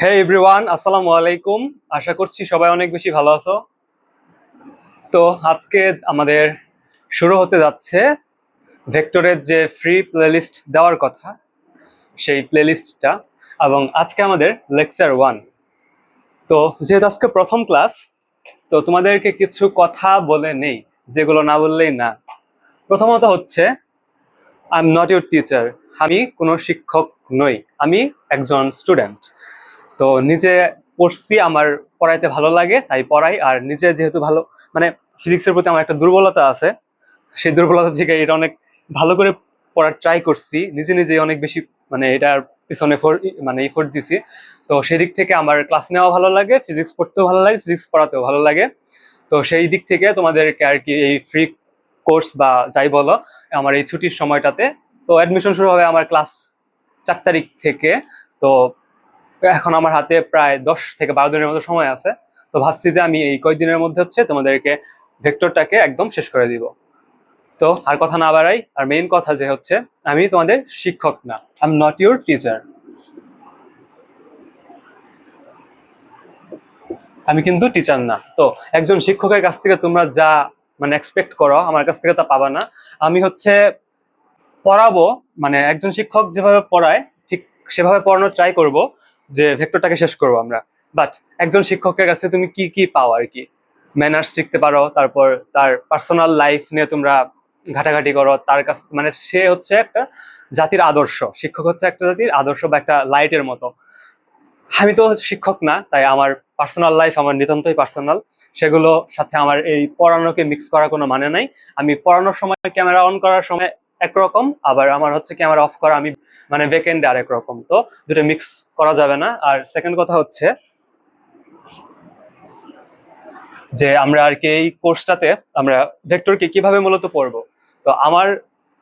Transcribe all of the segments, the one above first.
হে everyone, আসসালামু আলাইকুম। আশা করছি সবাই অনেক বেশি ভালো আছো। তো আজকে আমাদের শুরু হতে যাচ্ছে ভেক্টরের যে ফ্রি প্লেলিস্ট দেওয়ার কথা, সেই প্লেলিস্টটা। এবং আজকে আমাদের লেকচার 1। তো যেহেতু আজকে প্রথম ক্লাস, তো তোমাদেরকে কিছু কথা বলে নেই, যেগুলো না বললেই না। প্রথমত হচ্ছে, I am not your teacher. আমি কোনো শিক্ষক নই, আমি একজন স্টুডেন্ট। তো নিজে পড়ছি, আমার পড়াইতে ভালো লাগে তাই পড়াই। আর নিজে যেহেতু ভালো, মানে ফিজিক্সের প্রতি আমার একটা দুর্বলতা আছে, সেই দুর্বলতা থেকে এটা অনেক ভালো করে পড়ার ট্রাই করছি, নিজে নিজে অনেক বেশি, মানে এটার পিছনে এফোর্ট দিছি। তো সেই দিক থেকে আমার ক্লাস নেওয়া ভালো লাগে, ফিজিক্স পড়তেও ভালো লাগে, ফিজিক্স পড়াতেও ভালো লাগে। তো সেই দিক থেকে তোমাদেরকে আর কি এই ফ্রি কোর্স বা যাই বলো, আমার এই ছুটির সময়টাতে, তো অ্যাডমিশন শুরু হবে আমার ক্লাস 4 তারিখ থেকে। তো এখন আমার হাতে প্রায় 10 থেকে 12 দিনের মতো সময় আছে। তো ভাবছি যে আমি এই কয়েকদিনের মধ্যে হচ্ছে তোমাদেরকে ভেক্টরটাকে একদম শেষ করে দিব। তো আর কথা না বাড়াই, আর মেইন কথা যে হচ্ছে, আমি তোমাদের শিক্ষক না, I am not your teacher. আমি কিন্তু টিচার না। তো একজন শিক্ষকের কাছ থেকে তোমরা যা মানে এক্সপেক্ট করো, আমার কাছ থেকে তা পাবা না। আমি হচ্ছে পড়াবো, মানে একজন শিক্ষক যেভাবে পড়ায় ঠিক সেভাবে পড়ানোর ট্রাই করব, যে ভেক্টরটাকে শেষ করবো আমরা। বাট একজন শিক্ষকের কাছে তুমি কি কি পাও আর কি, ম্যানার্স শিখতে পারো, তারপর তার পার্সোনাল লাইফ নিয়ে তোমরা ঘাটাঘাটি করো তার কাছ, মানে সে হচ্ছে একটা জাতির আদর্শ। শিক্ষক হচ্ছে একটা জাতির আদর্শ বা একটা লাইটের মতো। আমি তো শিক্ষক না, তাই আমার পার্সোনাল লাইফ আমার নিতান্তই পার্সোনাল। সেগুলো সাথে আমার এই পড়ানোকে মিক্স করা কোনো মানে নাই। আমি পড়ানোর সময় ক্যামেরা অন করার সময় একরকম, আবার আমার হচ্ছে ক্যামেরা অফ করা, আমি মানে ব্যাকএন্ডে আরেক রকম। তো দুটো মিক্স করা যাবে না। আর সেকেন্ড কথা হচ্ছে যে আমরা আর কি এই কোর্সটাতে আমরা ভেক্টরকে কিভাবে মূলত পড়বো। তো আমার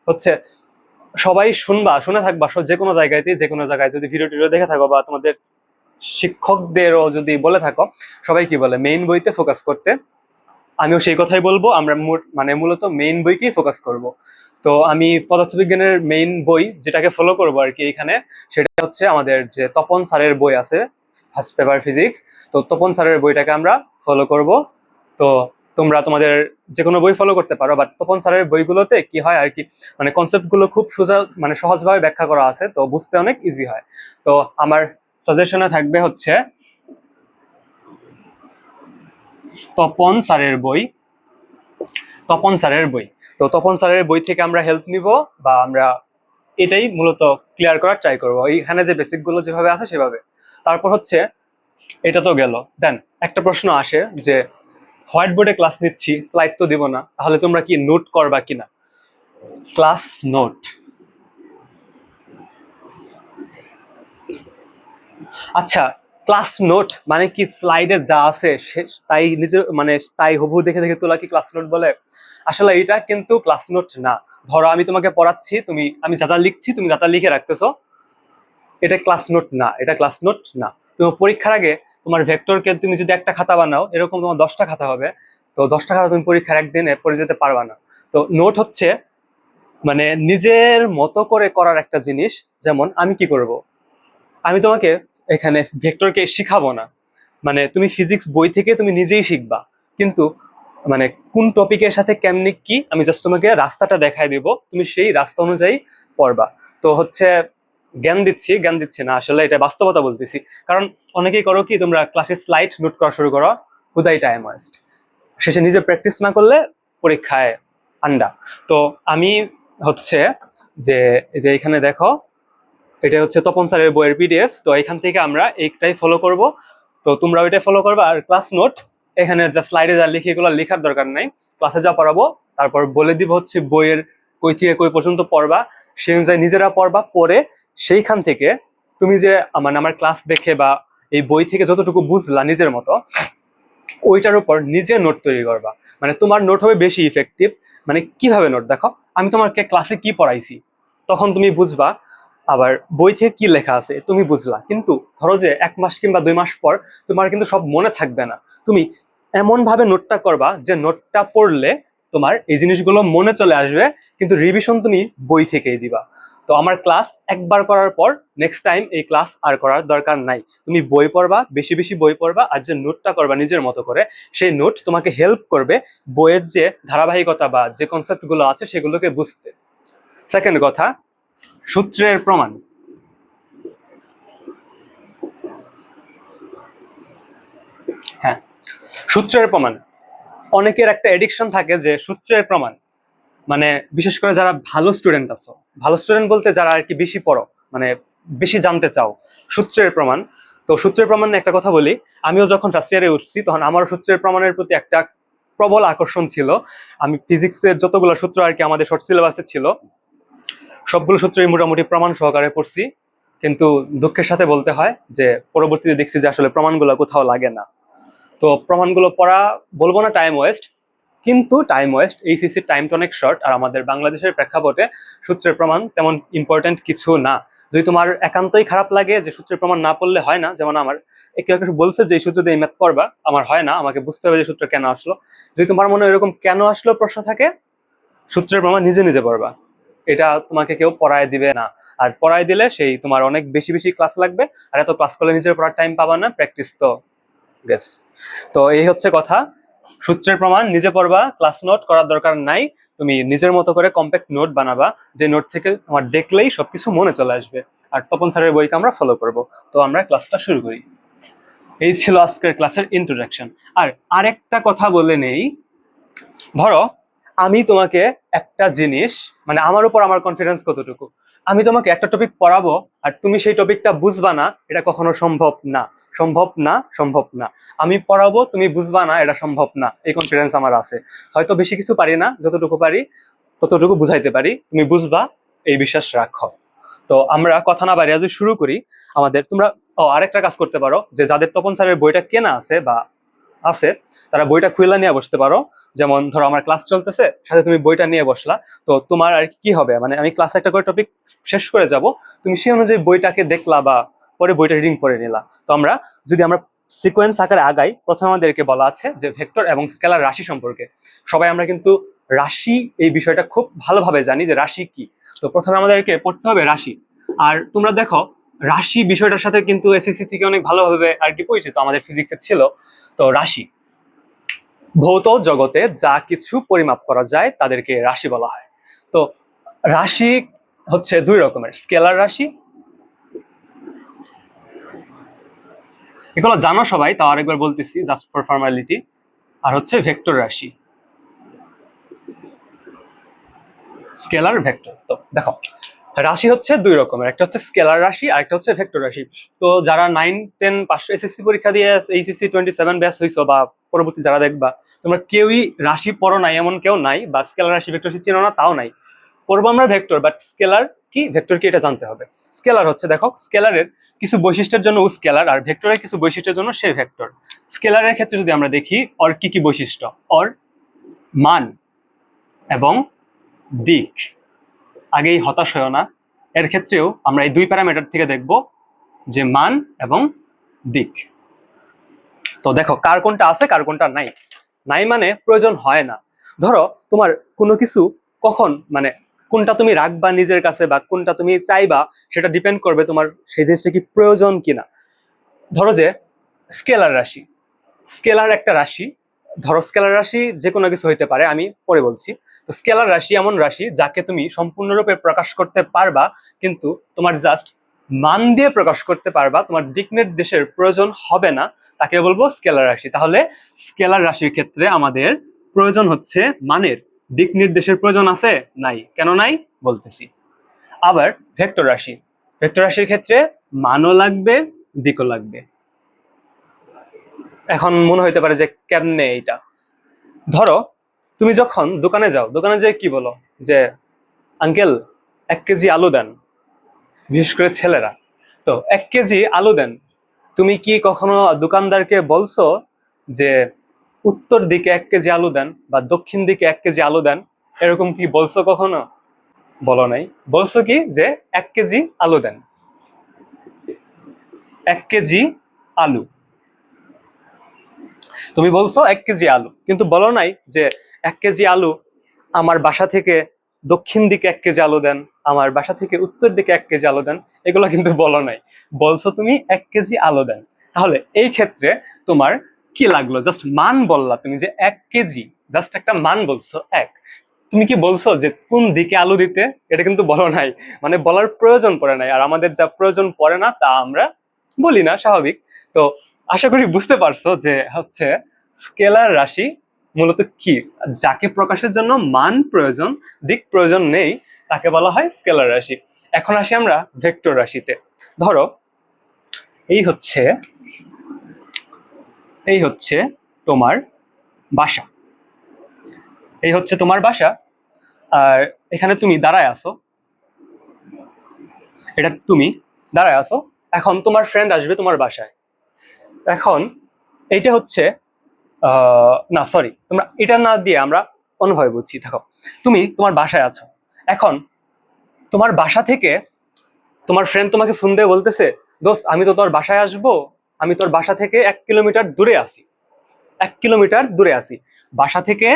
হচ্ছে, সবাই শুনে থাকবা, যে কোনো জায়গায়, যদি ভিডিও টিডিও দেখে থাকো বা তোমাদের শিক্ষকদেরও যদি বলে থাকো, সবাই কি বলে, মেইন বইতে ফোকাস করতে। আমিও সেই কথাই বলবো, আমরা মানে মূলত মেইন বইকেই ফোকাস করব। তো আমি পদার্থবিজ্ঞানের মেইন বই যেটাকে ফলো করবো আর কি এখানে, সেটা হচ্ছে আমাদের যে তপন স্যারের বই আছে, ফার্স্ট পেপার ফিজিক্স। তো তপন স্যারের বইটাকে আমরা ফলো করব। তো তোমরা তোমাদের যে কোনো বই ফলো করতে পারো, বাট তপন স্যারের বইগুলোতে কি হয় আর কি, মানে কনসেপ্ট গুলো খুব সোজা, মানে সহজভাবে ব্যাখ্যা করা আছে, তো বুঝতে অনেক ইজি হয়। তো আমার সাজেশনে থাকবে হচ্ছে তপন স্যারের বই, তপন স্যারের বই। তো তপন স্যারের বই থেকে আমরা হেল্প নিব, বা আমরা এটাই মূলত ক্লিয়ার করার ট্রাই করবো, এইখানে যে বেসিক গুলো যেভাবে আছে সেভাবে। তারপর হচ্ছে, এটা তো গেল। দেন একটা প্রশ্ন আসে যে, হোয়াইট বোর্ডে ক্লাস নিচ্ছি, স্লাইড তো দিব না, তাহলে তোমরা কি নোট করবা কিনা? ক্লাস নোট, আচ্ছা, ক্লাস নোট মানে কি স্লাইডে যা আছে তাই নিজে, মানে তাই হুবহু দেখে দেখে তোলা কি ক্লাস নোট বলে? আসলে এটা কিন্তু ক্লাস নোট না। ধরো আমি তোমাকে পড়াচ্ছি, আমি যা যা লিখছি তুমি যা যা লিখে রাখতেছো, এটা ক্লাস নোট না, এটা ক্লাস নোট না। তোমার পরীক্ষার আগে তোমার ভেক্টরকে তুমি যদি একটা খাতা বানাও, এরকম তোমার 10টা খাতা হবে। তো 10টা খাতা তুমি পরীক্ষার একদিনে পড়ে যেতে পারবা না। তো নোট হচ্ছে মানে নিজের মতো করে করার একটা জিনিস। যেমন আমি কি করব, আমি তোমাকে এখানে ভেক্টরকে শিখাবো না, মানে তুমি ফিজিক্স বই থেকে তুমি নিজেই শিখবা, কিন্তু মানে কোন টপিকের সাথে কেমনি কি, আমি জাস্ট তোমাকে রাস্তাটা দেখাই দিব, তুমি সেই রাস্তা অনুযায়ী পড়বা। তো হচ্ছে জ্ঞান দিচ্ছি না, আসলে এটা বাস্তবতা বলতেছি। কারণ অনেকেই করো কি, তোমরা ক্লাসের স্লাইড নোট করা শুরু করো, হুদাই টাইম ওয়েস্ট, শেষে নিজে প্র্যাকটিস না করলে পরীক্ষায় আন্ডা। তো আমি হচ্ছে যে, এই যে এখানে দেখো, এটা হচ্ছে তপন স্যারের বইয়ের পিডিএফ। তো এখান থেকে আমরা এইটাই ফলো করব। তো তোমরা ওইটাই ফলো করবে। আর ক্লাস নোট, এখানে যা স্লাইডে যা লিখে এগুলো লেখার দরকার নাই, ক্লাসে যা পড়াবো তারপর বলে দিব হচ্ছে বইয়ের কই থেকে কই পর্যন্ত পড়বা, সেই অনুযায়ী নিজেরা পড়বা। পড়ে সেইখান থেকে তুমি যে মানে আমার ক্লাস দেখে বা এই বই থেকে যতটুকু বুঝলা নিজের মতো, ওইটার উপর নিজে নোট তৈরি করবা। মানে তোমার নোট হবে বেশি ইফেক্টিভ। মানে কিভাবে নোট, দেখো আমি তোমাকে ক্লাসে কি পড়াইছি তখন তুমি বুঝবা, আবার বই থেকে কি লেখা আছে তুমি বুঝলা, কিন্তু ধরো যে 1 মাস কিংবা 2 মাস পর তোমার কিন্তু সব মনে থাকবে না। তুমি এমন ভাবে নোটটা করবা যে নোটটা পড়লে তোমার এই জিনিসগুলো মনে চলে আসবে, কিন্তু রিভিশন তুমি বই থেকেই দিবা। তো আমার ক্লাস একবার করার পর নেক্সট টাইম এই ক্লাস আর করার দরকার নাই। তুমি বই পড়বা, বেশি বেশি বই পড়বা, আর যে নোটটা করবা নিজের মতো করে, সেই নোট তোমাকে হেল্প করবে বইয়ের যে ধারাবাহিকতা বা যে কনসেপ্ট গুলো আছে সেগুলোকে বুঝতে। সেকেন্ড কথা, সূত্রের প্রমাণ। হ্যাঁ, সূত্রের প্রমাণ। অনেকের একটা এডিকশন থাকে যে সূত্রের প্রমাণ, মানে বিশেষ করে যারা ভালো স্টুডেন্ট আছো, ভালো স্টুডেন্ট বলতে যারা আর কি বেশি পড়ো, মানে বেশি জানতে চাও, সূত্রের প্রমাণ। তো সূত্রের প্রমাণ নিয়ে একটা কথা বলি, আমিও যখন ফার্স্ট ইয়ারে উঠছি তখন আমার সূত্রের প্রমাণের প্রতি একটা প্রবল আকর্ষণ ছিল। আমি ফিজিক্সের যতগুলো সূত্র আর কি আমাদের শর্ট সিলেবাসে ছিল, সবগুলো সূত্রই মোটামুটি প্রমাণ সহকারে পড়ছি। কিন্তু দুঃখের সাথে বলতে হয় যে পরবর্তীতে দেখছি যে আসলে প্রমাণগুলো কোথাও লাগে না। তো প্রমাণগুলো পড়া, বলবো না টাইম ওয়েস্ট, কিন্তু টাইম ওয়েস্ট। এইচএসসির টাইমটা অনেক শর্ট, আর আমাদের বাংলাদেশের প্রেক্ষাপটে সূত্রের প্রমাণ তেমন ইম্পর্টেন্ট কিছু না। যদি তোমার একান্তই খারাপ লাগে যে সূত্রের প্রমাণ না পড়লে হয় না, যেমন আমার কেউ বলছে যে এই সূত্র দিয়ে ম্যাথ করবা, আমার হয় না, আমাকে বুঝতে হবে যে সূত্র কেন আসলো। যদি তোমার মনে এরকম কেন আসলো প্রশ্ন থাকে, সূত্রের প্রমাণ নিজে নিজে পড়বা, এটা তোমাকে কেউ পড়ায় দিবে না। আর পড়ায় দিলে সেই তোমার অনেক বেশি বেশি ক্লাস লাগবে, আর এত ক্লাস করলে নিজের পড়ার টাইম পাবা না, প্র্যাকটিস তো গেস। তো এই হচ্ছে কথা, সূত্রের প্রমাণ নিজে পড়বা, ক্লাস নোট করার দরকার নাই। তুমি নিজের মতো করে কম্প্যাক্ট নোট বানাবা, যে নোট থেকে তোমার দেখলেই সবকিছু মনে চলে আসবে। আর তপন স্যারের বইকে আমরা ফলো করব। তো আমরা ক্লাসটা শুরু করি। এই ছিল আজকের ক্লাসের ইন্ট্রোডাকশন। আর আরেকটা কথা বলে নেই, ধরো আমি তোমাকে একটা জিনিস, মানে আমার উপর আমার কনফিডেন্স কতটুকু, আমি তোমাকে একটা টপিক পড়াবো আর তুমি সেই টপিকটা বুঝবা না, এটা কখনো সম্ভব না। সম্ভব না, সম্ভব না। আমি পড়াবো, তুমি বুঝবা না, এটা সম্ভব না। এই কনফিডেন্স আমার আছে। হয়তো বেশি কিছু পারি না, যতটুকু পারি ততটুকু বুঝাইতে পারি, তুমি বুঝবা, এই বিশ্বাস রাখো। তো আমরা কথা না বাড়িয়ে যদি শুরু করি আমাদের, তোমরা আরেকটা কাজ করতে পারো, যে যাদের তপন স্যারের বইটা কেনা আছে বা আছে, তারা বইটা খুলে নিয়ে বসতে পারো। যেমন ধরো আমার ক্লাস চলতেছে, সাথে তুমি বইটা নিয়ে বসলা, তো তোমার আর কি হবে, মানে আমি ক্লাসে একটা করে টপিক শেষ করে যাব, তুমি সেই অনুযায়ী বইটাকে দেখলা বা পরে বইটা রিডিং করে নিলা। তো আমরা সিকোয়েন্স আকারে আগাই, প্রথমে আমাদেরকে বলা আছে যে ভেক্টর এবং স্কেলার রাশি সম্পর্কে। সবাই আমরা কিন্তু রাশি এই বিষয়টা খুব ভালোভাবে জানি যে রাশি কি। তো প্রথমে আমাদেরকে পড়তে হবে রাশি। আর তোমরা দেখো, রাশি বিষয়টার সাথে কিন্তু এসএসসি থেকে অনেক ভালোভাবে আর কি পরিচিত, আমাদের ফিজিক্সে ছিল। তো রাশি, ভৌত জগতে যা কিছু পরিমাপ করা যায় তাদেরকে রাশি বলা হয়। তো রাশি হচ্ছে দুই রকমের, স্কেলার রাশি, এগুলো জানো সবাই, তাও আরেকবার বলতেছি জাস্ট ফর ফর্মালিটি, আর হচ্ছে ভেক্টর রাশি, স্কেলার ভেক্টর। তো দেখো, রাশি হচ্ছে দুই রকমের, একটা হচ্ছে স্কেলার রাশি আর একটা হচ্ছে ভেক্টর রাশি। তো যারা 9-10 পাঁচশো এসএসসি পরীক্ষা দিয়ে এইচএসসি 27 ব্যাচ হইছো, বা পরবর্তী যারা দেখবা, তোমরা কেউই রাশি পড়ো নাই এমন কেউ নাই, বা স্কেলার রাশি ভেক্টর রাশি চিনো না তাও নাই। পড়বো আমরা ভেক্টর, বাট স্কেলার কি ভেক্টর কি এটা জানতে হবে। স্কেলার হচ্ছে, দেখো স্কেলারের কিছু বৈশিষ্ট্যের জন্য ও স্কেলার, আর ভেক্টরের কিছু বৈশিষ্ট্যের জন্য সে ভেক্টর। স্কেলারের ক্ষেত্রে যদি আমরা দেখি, ওর কি কি বৈশিষ্ট্য, ওর মান এবং দিক। আগেই হতাশ হয়েও না, এর ক্ষেত্রেও আমরা এই দুই প্যারামিটার থেকে দেখব, যে মান এবং দিক। তো দেখো কার কোনটা আছে কার কোনটা নাই। নাই মানে প্রয়োজন হয় না। ধরো তোমার কোনো কিছু কখন, মানে কোনটা তুমি রাখবা নিজের কাছে বা কোনটা তুমি চাইবা, সেটা ডিপেন্ড করবে তোমার সেই জিনিসটা কি প্রয়োজন কিনা। ধরো যে স্কেলার রাশি, স্কেলার একটা রাশি, ধরো স্কেলার রাশি যে কোনো কিছু হইতে পারে, আমি পরে বলছি। তো স্কেলার রাশি এমন রাশি যাকে তুমি সম্পূর্ণরূপে প্রকাশ করতে পারবা, কিন্তু তোমার জাস্ট মান দিয়ে প্রকাশ করতে পারবা, তোমার দিক নির্দেশের প্রয়োজন হবে না, তাকে বলবো স্কেলার রাশি। তাহলে স্কেলার রাশির ক্ষেত্রে আমাদের প্রয়োজন হচ্ছে মানের, দিক নির্দেশের প্রয়োজন আছে নাই। কেন নাই বলতেছি। আবার ভেক্টর রাশি, ভেক্টর রাশির ক্ষেত্রে মানও লাগবে, দিকও লাগবে। এখন মনে হইতে পারে যে কেমনে এইটা। ধরো তুমি যখন দোকানে যাও, দোকানে যেয়ে কি বলো, যে আঙ্কেল 1 কেজি আলু দেন, বিশেষ করে ছেলেরা। তো 1 কেজি আলু দেন, তুমি কি কখনো দোকানদারকে বলছো যে উত্তর দিকে 1 কেজি আলু দেন বা দক্ষিণ দিকে 1 কেজি আলু দেন? এরকম কি বলছো কখনো? বলো নাই। বলছো কি যে 1 কেজি আলু দেন, 1 কেজি আলু। তুমি বলছো 1 কেজি আলু, কিন্তু বলো নাই যে 1 কেজি আলু আমার বাসা থেকে দক্ষিণ দিকে 1 কেজি আলু দেন, আমার বাসা থেকে উত্তর দিকে 1 কেজি আলু দেন, এগুলো কিন্তু বলো নাই, বলছো তুমি 1 কেজি আলু দেন। তাহলে এই ক্ষেত্রে তোমার কি লাগলো? জাস্ট মান বললা তুমি যে 1 কেজি, জাস্ট একটা মান বলছো এক। তুমি কি বলছো যে কোন দিকে আলু দিতে? এটা কিন্তু বলো নাই, মানে বলার প্রয়োজন পড়ে নাই। আর আমাদের যা প্রয়োজন পড়ে না তা আমরা বলি না, স্বাভাবিক। তো আশা করি বুঝতে পারছো যে হচ্ছে স্কেলার রাশি মূলত কি, যাকে প্রকাশের জন্য মান প্রয়োজন, দিক প্রয়োজন নেই, তাকে বলা হয় স্কেলার রাশি। এখন আসি আমরা ভেক্টর রাশিতে। ধরো এই হচ্ছে এই হচ্ছে তোমার বাসা, এই হচ্ছে তোমার বাসা। আর এখানে তুমি দাঁড়ায় আছো, এটা তুমি দাঁড়ায় আছো। এখন তোমার ফ্রেন্ড আসবে তোমার বাসায়। এখন এইটা হচ্ছে না সরি, তোমরা এটা না দিয়ে আমরা অন্যভাবে বুঝছি। দেখো তুমি তোমার বাসায় আছো, এখন তোমার বাসা থেকে তোমার ফ্রেন্ড তোমাকে ফোন দিয়ে বলতেছে, দোস্ত আমি তো তোর বাসায় আসবো, আমি তোর বাসা থেকে 1 কিলোমিটার দূরে আছি, 1 কিলোমিটার দূরে আছি, বাসা থেকে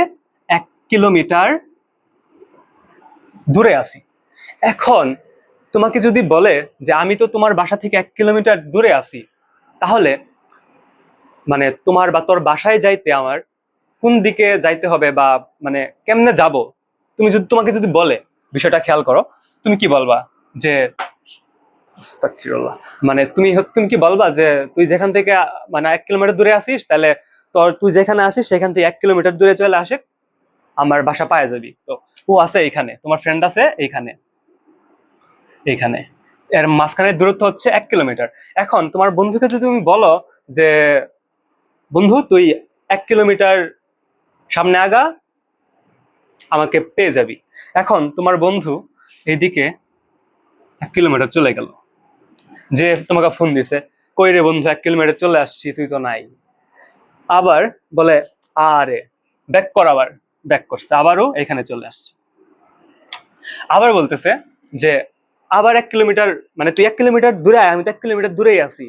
1 কিলোমিটার দূরে আছি। এখন তোমাকে যদি বলে যে আমি তো তোমার বাসা থেকে 1 কিলোমিটার দূরে আছি, তাহলে মানে তোমার বা তোর বাসায় যাইতে আমার কোন দিকে যাইতে হবে, বা মানে কেমনে যাব, তুমি যদি তোমাকে যদি বলে, বিষয়টা খেয়াল করো, তুমি কি বলবা? যে আস্তাগফিরুল্লাহ, মানে তুমি কি বলবা যে তুই যেখান থেকে মানে 1 কিলোমিটার দূরে আসিস, তাহলে তুই যেখানে আসিস সেখান থেকে 1 কিলোমিটার দূরে চলে আসে আমার বাসা পায়ে যাবি। তো ও আছে এইখানে, তোমার ফ্রেন্ড আছে এইখানে, এইখানে, এর মাঝখানের দূরত্ব হচ্ছে 1 কিলোমিটার। এখন তোমার বন্ধুকে যদি তুমি বলো যে বন্ধু তুই 1 কিলোমিটার সামনে আগা, আমাকে পেয়ে যাবি। এখন তোমার বন্ধু এইদিকে 1 কিলোমিটার চলে গেল, যে তোমাকে ফোন দিছে, কই রে বন্ধু 1 কিলোমিটার চলে আসছি, তুই তো নাই। আবার বলে আরে ব্যাক কর, আবার ব্যাক করছে, আবারও এখানে চলে আসছে। আবার বলতেছে যে আবার 1 কিলোমিটার, মানে তুই 1 কিলোমিটার দূরে আয়, আমি তো 1 কিলোমিটার দূরেই আছি।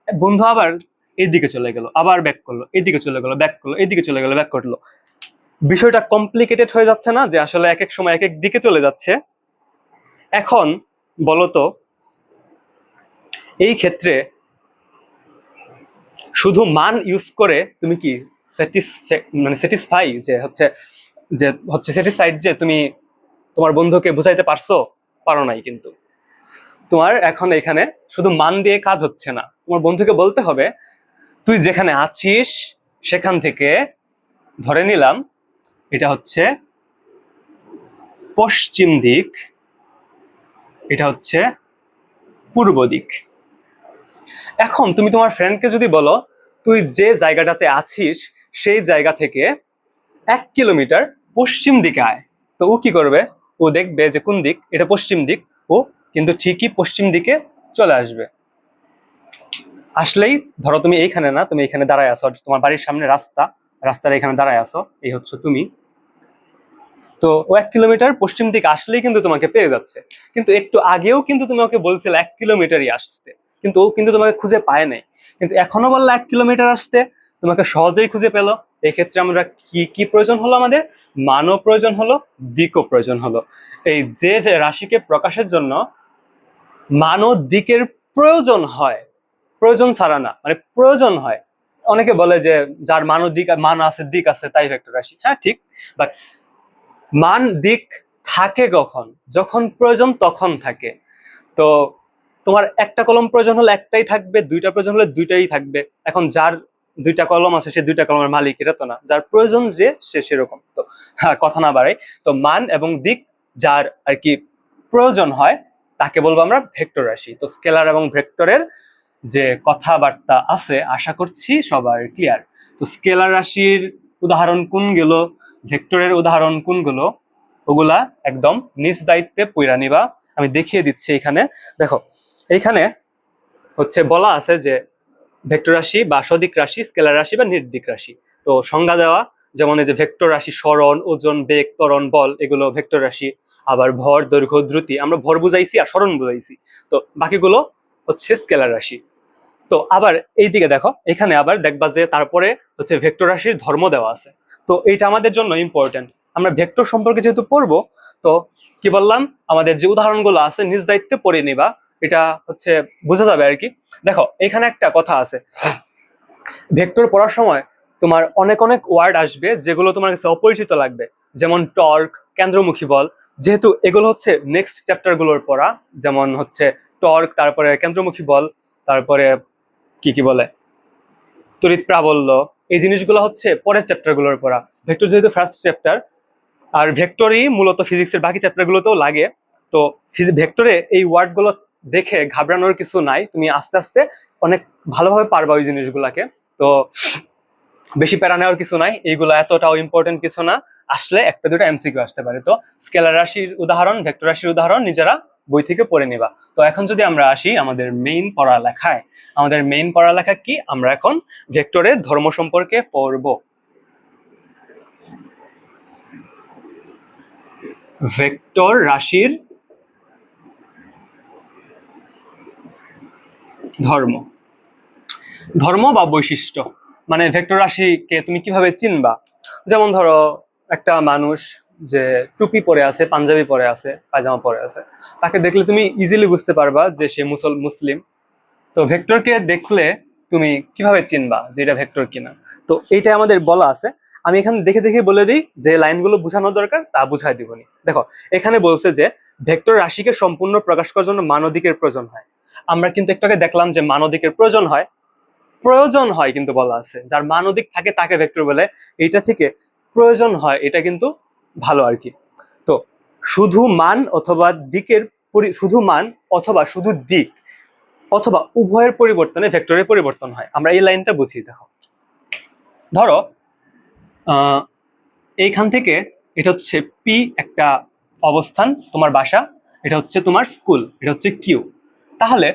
বন্ধু আবার এইদিকে চলে গেল, আবার ব্যাক করলো, এইদিকে চলে গেলো, ব্যাক করলো, এইদিকে চলে গেলো, ব্যাক করলো। বিষয়টা কমপ্লিকেটেড হয়ে যাচ্ছে না, যে আসলে এক এক সময় এক এক দিকে চলে যাচ্ছে। এখন বলতো এই ক্ষেত্রে শুধু মান ইউজ করে তুমি কি স্যাটিসফাই, যে হচ্ছে স্যাটিসফাইড যে তুমি তোমার বন্ধুকে বুঝাইতে পারছো? পারো নাই। কিন্তু তোমার এখন এখানে শুধু মান দিয়ে কাজ হচ্ছে না, তোমার বন্ধুকে বলতে হবে তুই যেখানে আছিস সেখান থেকে ধরে নিলাম এটা হচ্ছে পশ্চিম দিক, এটা হচ্ছে পূর্ব দিক। এখন তুমি তোমার ফ্রেন্ডকে যদি বলো তুই যে জায়গাটাতে আছিস সেই জায়গা থেকে 1 কিলোমিটার পশ্চিম দিকে আয়, তো ও কি করবে? ও দেখবে যে কোন দিক, এটা পশ্চিম দিক, ও কিন্তু ঠিকই পশ্চিম দিকে চলে আসবে। আসলেই ধরো তুমি এইখানে না, তুমি এখানে দাঁড়ায় আছো, তোমার বাড়ির সামনে রাস্তা, রাস্তার এখানে দাঁড়ায় আছো, এই হচ্ছে তুমি। তো ও 1 কিলোমিটার পশ্চিম দিকে আসলেই কিন্তু তোমাকে পেয়ে যাচ্ছে। কিন্তু একটু আগেও কিন্তু তুমি ওকে বলছিলে 1 কিলোমিটারই আসতে, কিন্তু ও কিন্তু তোমাকে খুঁজে পায় নাই। কিন্তু এখনো বললো 1 কিলোমিটার আসতে, তোমাকে সহজেই খুঁজে পেলো। এক্ষেত্রে আমরা কি কি প্রয়োজন হলো? আমাদের মানও প্রয়োজন হলো, দিকও প্রয়োজন হলো। এই যে রাশিকে প্রকাশের জন্য মান ও দিকের প্রয়োজন হয়, প্রয়োজন ছাড়া না, মানে প্রয়োজন হয়। অনেকে বলে যে যার মান ও দিক, মান আছে দিক আছে তাই ভেক্টর রাশি, হ্যাঁ ঠিক। বাট মান দিক থাকে কখন? যখন প্রয়োজন তখন থাকে। তো তোমার একটা কলম প্রয়োজন হলে একটাই থাকবে, দুইটা প্রয়োজন হলে দুইটাই থাকবে। এখন যার 2টা কলম আছে সে 2টা কলমের মালিক, এটা তো না। যার প্রয়োজন যে সে সেরকম। তো হ্যাঁ, কথা না বাড়াই, তো মান এবং দিক যার আর কি প্রয়োজন হয় তাকে বলবো আমরা ভেক্টর রাশি। তো স্কেলার এবং ভেক্টরের যে কথাবার্তা আছে আশা করছি সবার ক্লিয়ার। তো স্কেলার রাশির উদাহরণ কোনগুলো, ভেক্টরের উদাহরণ কোনগুলো, ওগুলা একদম নিজ দায়িত্বে পইরা নিবা। আমি দেখিয়ে দিচ্ছি এখানে। দেখো এইখানে হচ্ছে বলা আছে যে ভেক্টর রাশি বা সদিক রাশি, স্কেলার রাশি বা নির্দিক রাশি। তো সংজ্ঞা দেওয়া, যেমন এই যে ভেক্টর রাশি সরণ, ওজন, বেগ, ত্বরণ, বল, এগুলো ভেক্টর রাশি। আবার ভর, দৈর্ঘ্য, দ্রুতি, আমরা ভর বুঝাইছি আর সরণ বুঝাইছি। তো বাকিগুলো হচ্ছে স্কেলার রাশি। তো আবার এইদিকে দেখো, এখানে আবার দেখবা যে তারপরে হচ্ছে ভেক্টর রাশির ধর্ম দেওয়া আছে। তো এইটা আমাদের জন্য ইম্পর্টেন্ট। আমরা ভেক্টর সম্পর্কে যেহেতু পড়বো, তো কি বললাম, আমাদের যে উদাহরণগুলো আছে নিজ দায়িত্বে পড়ে নিবা, এটা হচ্ছে বোঝা যাবে আর কি। দেখো এখানে একটা কথা আছে, ভেক্টর পড়ার সময় তোমার অনেক অনেক ওয়ার্ড আসবে যেগুলো তোমার কাছে অপরিচিত লাগবে, যেমন টর্ক, কেন্দ্রমুখী বল। যেহেতু এগুলো হচ্ছে নেক্সট চ্যাপ্টার গুলোর পড়া, যেমন হচ্ছে টর্ক, তারপরে কেন্দ্রমুখী বল, তারপরে কি কি বলে তড়িৎ প্রাবল্য, এই জিনিসগুলো হচ্ছে পরের চ্যাপ্টার গুলোর পড়া। ভেক্টর যেহেতু ফার্স্ট চ্যাপ্টার, আর ভেক্টরই মূলত ফিজিক্সের বাকি চ্যাপ্টার গুলোতেও লাগে। তো ভেক্টরে এই ওয়ার্ড গুলো দেখে ঘাবড়ানোর কিছু নাই, তুমি আস্তে আস্তে অনেক ভালোভাবে পারবা ওই জিনিসগুলাকে। তো বেশি প্যারা নেওয়ার কিছু নাই, এইগুলো এতটাও ইম্পর্টেন্ট কিছু না, আসলে একটা দুটো এমসিকিউ আসতে পারে। তো স্কেলার রাশির উদাহরণ, ভেক্টর রাশির উদাহরণ নিজেরা বই থেকে পড়ে নিবা। তো এখন যদি আমরা আসি আমাদের মেইন পড়ালেখায়, আমাদের মেইন পড়ালেখা কি, আমরা এখন ভেক্টরের ধর্ম সম্পর্কে পড়ব। ভেক্টর রাশির ধর্ম, ধর্ম বা বৈশিষ্ট্য, মানে ভেক্টর রাশিকে তুমি কিভাবে চিনবা। যেমন ধরো একটা মানুষ যে টুপি পরে আছে, পাঞ্জাবি পরে আছে, পায়জামা পরে আছে, তাকে দেখলে তুমি ইজিলি বুঝতে পারবা যে সে মুসলিম। তো ভেক্টরকে দেখলে তুমি কিভাবে চিনবা যে এটা ভেক্টর কিনা, তো এইটা আমাদের বলা আছে। আমি এখানে দেখে দেখে বলে দিই, যে লাইনগুলো বোঝানো দরকার তা বুঝাই দিবনি। দেখো এখানে বলছে যে ভেক্টর রাশিকে সম্পূর্ণ প্রকাশ করার জন্য মান ও দিকের প্রয়োজন হয়। আমরা কিন্তু একটু আগে দেখলাম যে মান ও দিকের প্রয়োজন হয়, প্রয়োজন হয় কিন্তু বলা আছে, যার মান অধিক থাকে তাকে ভেক্টর বলে। এইটা থেকে প্রয়োজন হয়, এটা কিন্তু ভালো আর কি। তো শুধু মান অথবা দিকের শুধু মান অথবা শুধু দিক অথবা উভয়ের পরিবর্তনে ভেক্টরের পরিবর্তন হয়। আমরা এই লাইনটা বুঝি। দেখো ধরো এইখান থেকে এটা হচ্ছে পি একটা অবস্থান, তোমার বাসা, এটা হচ্ছে তোমার স্কুল, এটা হচ্ছে কিউ। তাহলে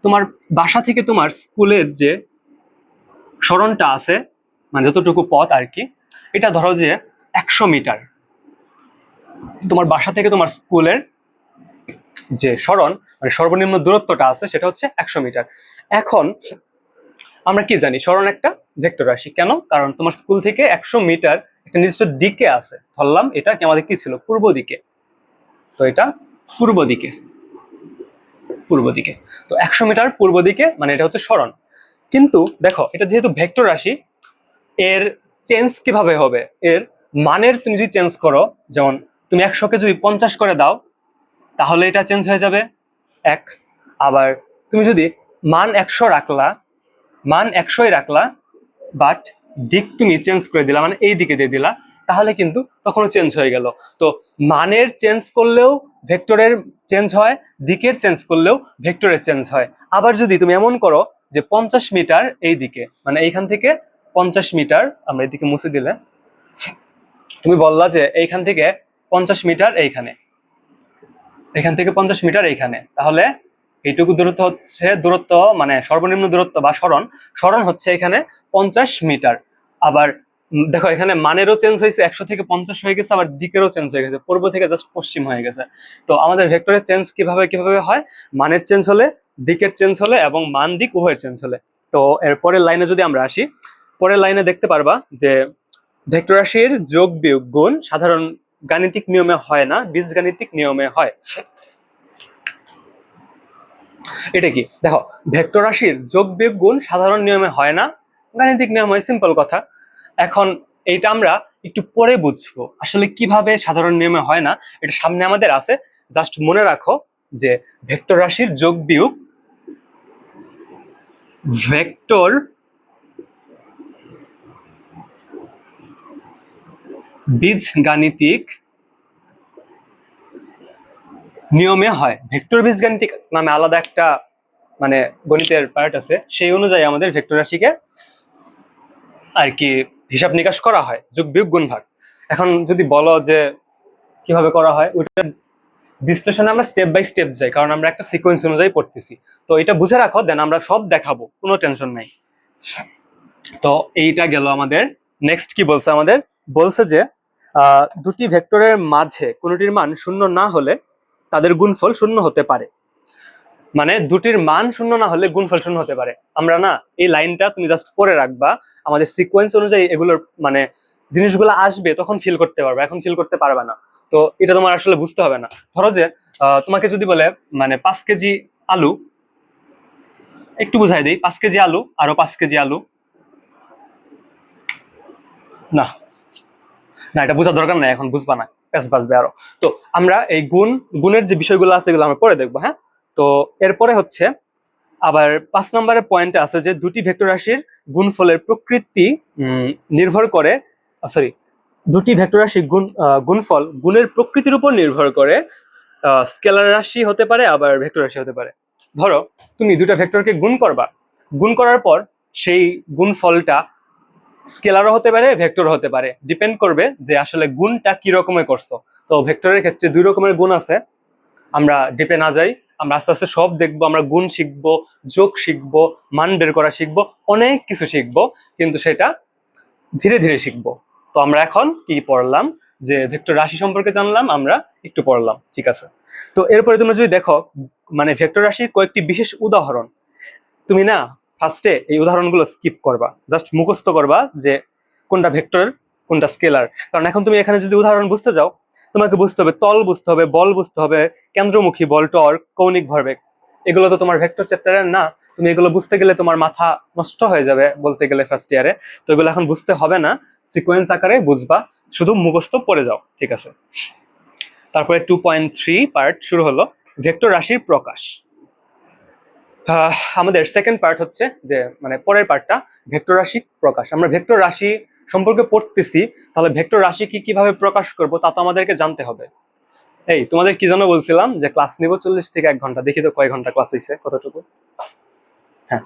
তোমার বাসা থেকে তোমার স্কুলের যে সরণটা আছে, মানে যতটুকু পথ আর কি, এটা ধরো যে 100 মিটার। তোমার বাসা থেকে তোমার স্কুলের যে সরণ, মানে সর্বনিম্ন দূরত্বটা আছে, সেটা হচ্ছে 100 মিটার। এখন আমরা কি জানি, সরণ একটা ভেক্টর রাশি। কেন? কারণ তোমার স্কুল থেকে 100 মিটার একটা নির্দিষ্ট দিকে আছে, ধরলাম এটা কি আমাদের কি ছিল, পূর্ব দিকে। তো এটা পূর্ব দিকে, পূর্ব দিকে। তো 100 মিটার পূর্ব দিকে, মানে এটা হচ্ছে সরণ। কিন্তু দেখো এটা যেহেতু ভেক্টর রাশি, এর চেঞ্জ কিভাবে হবে, এর মানের তুমি যদি চেঞ্জ করো, যেমন তুমি 100কে যদি 50 করে দাও, তাহলে এটা চেঞ্জ হয়ে যাবে 1। আবার তুমি যদি মান 100 রাখলা, মান 100ই রাখলা, বাট দিক তুমি চেঞ্জ করে দিলা, মানে এই দিকে দিয়ে দিলা, তাহলে কিন্তু তখনও চেঞ্জ হয়ে গেল। তো মানের চেঞ্জ করলেও ভেক্টরের চেঞ্জ হয়, দিকের চেঞ্জ করলেও ভেক্টরের চেঞ্জ হয়। আবার যদি তুমি এমন করো যে 50 মিটার এই দিকে, মানে এইখান থেকে 50 মিটার, আমরা এইদিকে মুছে দিলে, তুমি বললা যে এইখান থেকে 50 মিটার এইখানে, এখান থেকে 50 মিটার এইখানে, তাহলে এইটুকু দূরত্ব হচ্ছে দূরত্ব, মানে সর্বনিম্ন দূরত্ব বা সরণ, সরণ হচ্ছে এখানে 50 মিটার। আবার দেখো এখানে মানেরও চেঞ্জ হয়েছে, 100 থেকে 50 হয়ে গেছে, আবার দিকেরও চেঞ্জ হয়ে গেছে, পূর্ব থেকে জাস্ট পশ্চিম হয়ে গেছে। তো আমাদের ভেক্টরের চেঞ্জ কিভাবে কিভাবে হয়, মানের চেঞ্জ হলে, দিকের চেঞ্জ হলে, এবং মান দিক উভয়ের চেঞ্জ হলে। তো এর পরের লাইনে যদি আমরা আসি, পরের লাইনে দেখতে পারবা যে ভেক্টর রাশির যোগ বিয়োগ গুণ সাধারণ গাণিতিক নিয়মে হয় না, বীজগাণিতিক নিয়মে হয়। এটা কি, দেখো ভেক্টর রাশির যোগ বিয়োগ গুণ সাধারণ নিয়মে হয় না, গাণিতিক নিয়ম হয়, সিম্পল কথা। এখন এইটা আমরা একটু পরে বুঝবো আসলে কিভাবে সাধারণ নিয়মে হয় না, এটা সামনে আমাদের আছে। জাস্ট মনে রাখো যে ভেক্টর রাশির যোগ বিয়োগ, ভেক্টর বীজগাণিতিক নিয়মে হয়। ভেক্টর বীজগাণিতিক নামে আলাদা একটা মানে গণিতের পার্ট আছে, সেই অনুযায়ী আমাদের ভেক্টর রাশিকে আর কি হিসাব নিকাশ করা হয়, যোগ বিয়োগ গুণ ভাগ। এখন যদি বলো যে কিভাবে করা হয়, ওইটা বিশ্লেষণে আমরা স্টেপ বাই স্টেপ যাই, কারণ আমরা একটা সিকোয়েন্স অনুযায়ী পড়তেছি। তো এটা বুঝে রাখো, দেন আমরা সব দেখাবো, কোনো টেনশন নাই। তো এইটা গেল আমাদের। নেক্সট কি বলছে আমাদের, বলছে যে দুটি ভেক্টরের মাঝে কোনোটির মান শূন্য না হলে তাদের গুণফল শূন্য হতে পারে। মানে দুটির মান শূন্য না হলে গুণফল শূন্য হতে পারে। আমরা না, এই লাইনটা তুমি জাস্ট পড়ে রাখবা, আমাদের সিকোয়েন্স অনুযায়ী এগুলোর মানে জিনিসগুলো আসবে, তখন ফিল করতে পারবে, এখন ফিল করতে পারবে না। তো এটা তোমার আসলে বুঝতে হবে না। ধরো যে তোমাকে যদি বলে মানে 5 কেজি আলু, একটু বুঝাই দিই, 5 কেজি আলু আরো 5 কেজি আলু, না না এটা বোঝার দরকার নাই, এখন বুঝবা না, প্যাস বাজবে আরো। তো আমরা এই গুণের যে বিষয়গুলো আছে এগুলো আমরা পরে দেখবো, হ্যাঁ। তো এরপরে হচ্ছে আবার 5 নম্বরের পয়েন্টে আছে যে দুটি ভেক্টর রাশির গুণফলের প্রকৃতি নির্ভর করে, সরি, দুটি ভেক্টর রাশির গুণফল গুণের প্রকৃতির উপর নির্ভর করে। স্কেলার রাশি হতে পারে আবার ভেক্টর রাশি হতে পারে। ধরো তুমি দুটা ভেক্টরকে গুণ করবা, গুণ করার পর সেই গুণফলটা স্কেলারও হতে পারে ভেক্টর হতে পারে, ডিপেন্ড করবে যে আসলে গুণটা কি রকমের করছো। তো ভেক্টরের ক্ষেত্রে 2 রকমের গুণ আছে, আমরা ডিপে না যাই, আমরা আস্তে আস্তে সব দেখবো, আমরা গুণ শিখবো, যোগ শিখবো, মান বের করা শিখবো, অনেক কিছু শিখবো, কিন্তু সেটা ধীরে ধীরে শিখবো। তো আমরা এখন কি পড়লাম, যে ভেক্টর রাশি সম্পর্কে জানলাম, আমরা একটু পড়লাম, ঠিক আছে। তো এরপরে তোমরা যদি দেখো মানে ভেক্টর রাশির কয়েকটি বিশেষ উদাহরণ, তুমি না ফার্স্টে এই উদাহরণগুলো স্কিপ করবা, জাস্ট মুখস্থ করবা যে কোনটা ভেক্টর কোনটা স্কেলার। কারণ এখন তুমি এখানে যদি উদাহরণ বুঝতে যাও, তোমাকে বুঝতে হবে তল, বুঝতে হবে বল, বুঝতে হবে কেন্দ্রমুখী বল, টর্ক, কৌণিক ভরবেগ। এগুলো তো তোমার ভেক্টর চ্যাপ্টারের না, তুমি এগুলো বুঝতে গেলে তোমার মাথা নষ্ট হয়ে যাবে বলতে গেলে ফার্স্ট ইয়ারে। তো এগুলো এখন বুঝতে হবে না, সিকোয়েন্স আকারে বুঝবা, শুধু মুখস্থ পড়ে যাও, ঠিক আছে। তারপরে 2.3 পার্ট শুরু হলো, ভেক্টর রাশির প্রকাশ। আমাদের সেকেন্ড পার্ট হচ্ছে যে মানে পরের পার্টটা ভেক্টর রাশি প্রকাশ। আমরা ভেক্টর রাশি সম্পর্কে পড়তেছি, তাহলে ভেক্টর রাশি কি কিভাবে প্রকাশ করব তা তো আমাদেরকে জানতে হবে। এই তোমাদের কি যেন বলছিলাম যে ক্লাস নিব 40 থেকে 1 ঘন্টা, দেখি তো কয় ঘন্টা ক্লাস হয়েছে, কতটুকু। হ্যাঁ,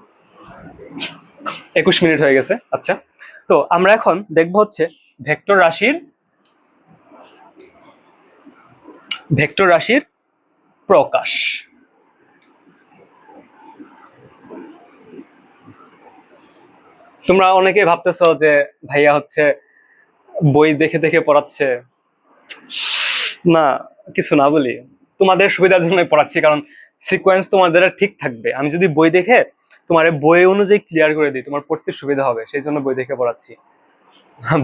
21 মিনিট হয়ে গেছে। আচ্ছা, তো আমরা এখন দেখবো হচ্ছে ভেক্টর রাশির প্রকাশ। তোমরা অনেকে ভাবতেছো যে ভাইয়া হচ্ছে বই দেখে দেখে পড়াচ্ছে, না কিছু না বলি, তোমাদের সুবিধার জন্য পড়াচ্ছি, কারণ সিকোয়েন্স তোমাদের ঠিক থাকবে। আমি যদি বই দেখে তোমার বই অনুযায়ী ক্লিয়ার করে দিই, তোমার পড়তে সুবিধা হবে, সেই জন্য বই দেখে পড়াচ্ছি,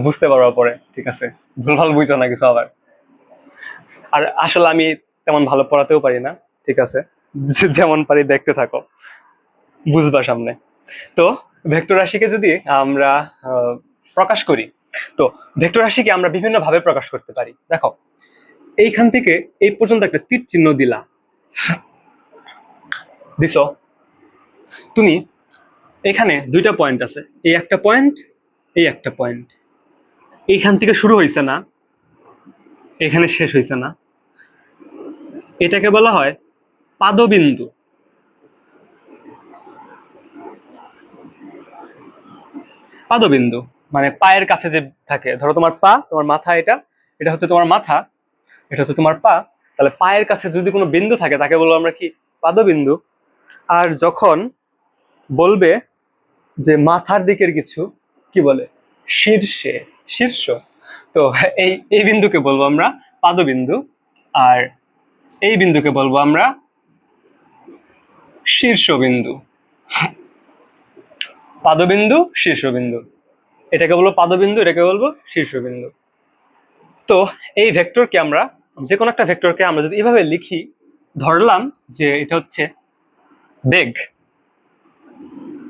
বুঝতে পারবা পরে, ঠিক আছে। ভুলভাল বুঝছো না কিছু আবার। আর আসলে আমি তেমন ভালো পড়াতেও পারি না, ঠিক আছে, যেমন পারি দেখতে থাকো, বুঝবা সামনে। তো ভেক্টর রাশিকে যদি আমরা প্রকাশ করি, তো ভেক্টর রাশিকে আমরা বিভিন্ন ভাবে প্রকাশ করতে পারি। দেখো এইখান থেকে এই পর্যন্ত একটা তীর চিহ্ন দিছো তুমি, এখানে 2টা পয়েন্ট আছে, এই একটা পয়েন্ট, এই একটা পয়েন্ট, এইখান থেকে শুরু হয়েছে না, এখানে শেষ হয়েছে না, এটাকে বলা হয় পাদবিন্দু। পাদবিন্দু মানে পায়ের কাছে যে থাকে, ধরো তোমার পা, তোমার মাথা, এটা এটা হচ্ছে তোমার মাথা, এটা হচ্ছে তোমার পা, তাহলে পায়ের কাছে যদি কোনো বিন্দু থাকে তাকে বলবো আমরা কি, পাদবিন্দু। আর যখন বলবে যে মাথার দিকের কিছু, কি বলে, শীর্ষ। তো এই এই বিন্দুকে বলবো আমরা পাদবিন্দু, আর এই বিন্দুকে বলবো আমরা শীর্ষবিন্দু। পাদবিন্দু, শীর্ষবিন্দু, এটাকে বলবো পাদবিন্দু, এটাকে বলবো শীর্ষবিন্দু। তো এই ভেক্টরকে আমরা, যে কোনো একটা ভেক্টরকে আমরা যদি এভাবে লিখি, ধরলাম যে এটা হচ্ছে বেগ,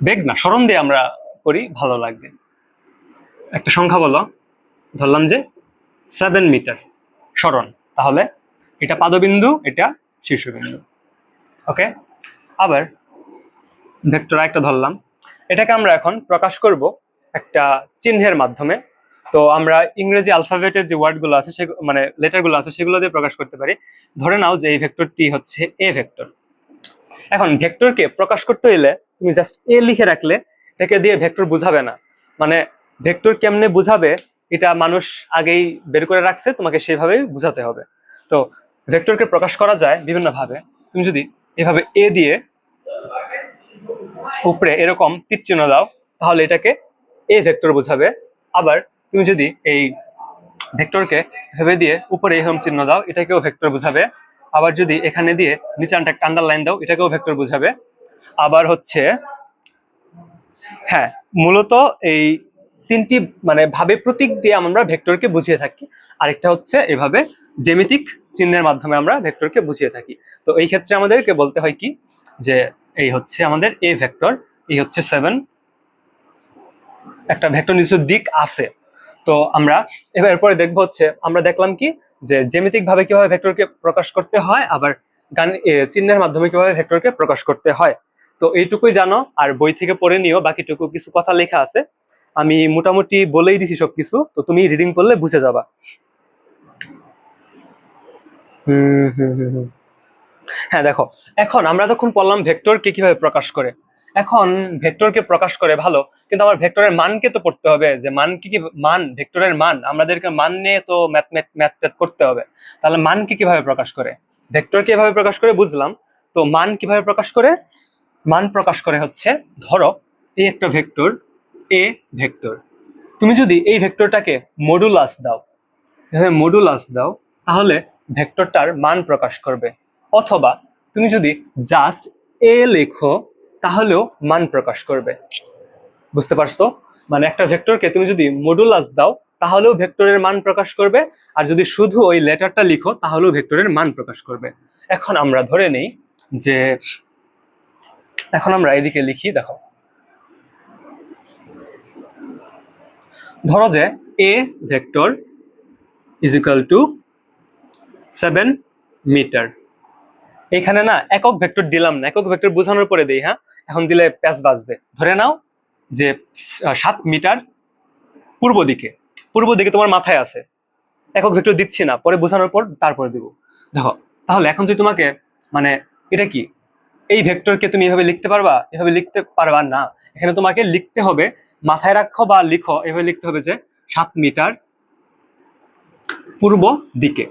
বেগ না সরণ দিয়ে আমরা করি, ভালো লাগবে। একটা সংখ্যা বলো, ধরলাম যে 7 মিটার সরণ, তাহলে এটা পাদবিন্দু, এটা শীর্ষবিন্দু। ওকে, আবার ভেক্টর একটা ধরলাম, এটাকে আমরা এখন প্রকাশ করব একটা চিহ্নের মাধ্যমে। তো আমরা ইংরেজি অ্যালফাবেটের যে ওয়ার্ডগুলো আছে, মানে লেটারগুলো আছে, সেগুলো দিয়ে প্রকাশ করতে পারি। ধরে নাও যে এই ভেক্টরটি হচ্ছে এ ভেক্টর। এখন ভেক্টরকে প্রকাশ করতে হলে তুমি জাস্ট এ লিখে রাখলে এটাকে দিয়ে ভেক্টর বুঝাবে না, মানে ভেক্টর কেমনে বুঝাবে এটা মানুষ আগেই বের করে রাখছে, তোমাকে সেভাবেই বুঝাতে হবে। তো ভেক্টরকে প্রকাশ করা যায় বিভিন্ন ভাবে। তুমি যদি এভাবে এ দিয়ে উপরে এরকম তীর চিহ্ন দাও, তাহলে এটাকে এ ভেক্টর বোঝাবে। আবার তুমি যদি এই ভেক্টরকে ভেবে দিয়ে উপরে এরকম চিহ্ন দাও, এটাকেও ভেক্টর বোঝাবে। আবার যদি এখানে দিয়ে নিচে একটা আন্ডারলাইন দাও, এটাকেও ভেক্টর বোঝাবে। আবার হচ্ছে, হ্যাঁ, মূলত এই 3টি মানে ভাবে প্রতীক দিয়ে আমরা ভেক্টরকে বুঝিয়ে থাকি। আরেকটা হচ্ছে এভাবে জ্যামিতিক চিহ্নের মাধ্যমে আমরা ভেক্টরকে বুঝিয়ে থাকি। তো এই ক্ষেত্রে আমাদেরকে বলতে হয় কি, যে এই হচ্ছে আমাদের এ ভেক্টর, এই হচ্ছে 7, একটা ভেক্টর নির্দিষ্ট দিক আছে। তো আমরা এরপরে দেখবো হচ্ছে, আমরা দেখলাম কি যে জ্যামিতিক ভাবে কিভাবে ভেক্টরকে প্রকাশ করতে হয়, আবার চিহ্নের মাধ্যমে কিভাবে ভেক্টরকে প্রকাশ করতে হয়। তো এইটুকুই জানো, আর বই থেকে পড়ে নিও, বাকিটুকু কিছু কথা লেখা আছে, আমি মোটামুটি বলেই দিছি সবকিছু, তো তুমি রিডিং করলে বুঝে যাবা। হুম হুম হুম হুম। হ্যাঁ দেখো, এখন আমরা তখন পড়লাম ভেক্টরকে কিভাবে প্রকাশ করে। এখন ভেক্টরকে প্রকাশ করে ভালো, কিন্তু আমার ভেক্টরের মানকে তো পড়তে হবে, যে মান কি কি, মান ভেক্টরের মান, আমাদেরকে মান নিয়ে তো ম্যাথ করতে হবে। তাহলে মানকে কিভাবে প্রকাশ করে, ভেক্টরকে এভাবে প্রকাশ করে বুঝলাম। তো মান কিভাবে প্রকাশ করে, মান প্রকাশ করে হচ্ছে, ধরো এই একটা ভেক্টর এ ভেক্টর, তুমি যদি এই ভেক্টরটাকে মডুলাস দাও, এভাবে মডুলাস দাও, তাহলে ভেক্টরটার মান প্রকাশ করবে। অথবা তুমি যদি জাস্ট এ লেখো, তাহলেও মান প্রকাশ করবে। বুঝতে পারছো? মানে একটা ভেক্টরকে তুমি যদি মডুলাস দাও, তাহলেও ভেক্টরের মান প্রকাশ করবে, আর যদি শুধু ওই লেটারটা লিখো, তাহলেও ভেক্টরের মান প্রকাশ করবে। এখন আমরা ধরে নেই যে, এখন আমরা এদিকে লিখি, দেখো ধরো যে A vector is equal to 7 metre. এখানে না একক ভেক্টর দিলাম না, একক ভেক্টর বোঝানোর পরে দেই, হ্যাঁ এখন দিলে প্যাচ বাজবে। ধরে নাও যে 7 মিটার পূর্ব দিকে, পূর্ব দিকে তোমার মাথায় আছে, একক ভেক্টর দিচ্ছি না, পরে বোঝানোর পর তারপরে দিব। দেখো, তাহলে এখন যদি তোমাকে, মানে এটা কি, এই ভেক্টরকে তুমি এভাবে লিখতে পারবা? এভাবে লিখতে পারবা না। এখানে তোমাকে লিখতে হবে, মাথায় রাখো বা লিখো, এভাবে লিখতে হবে যে 7 মিটার পূর্ব দিকে।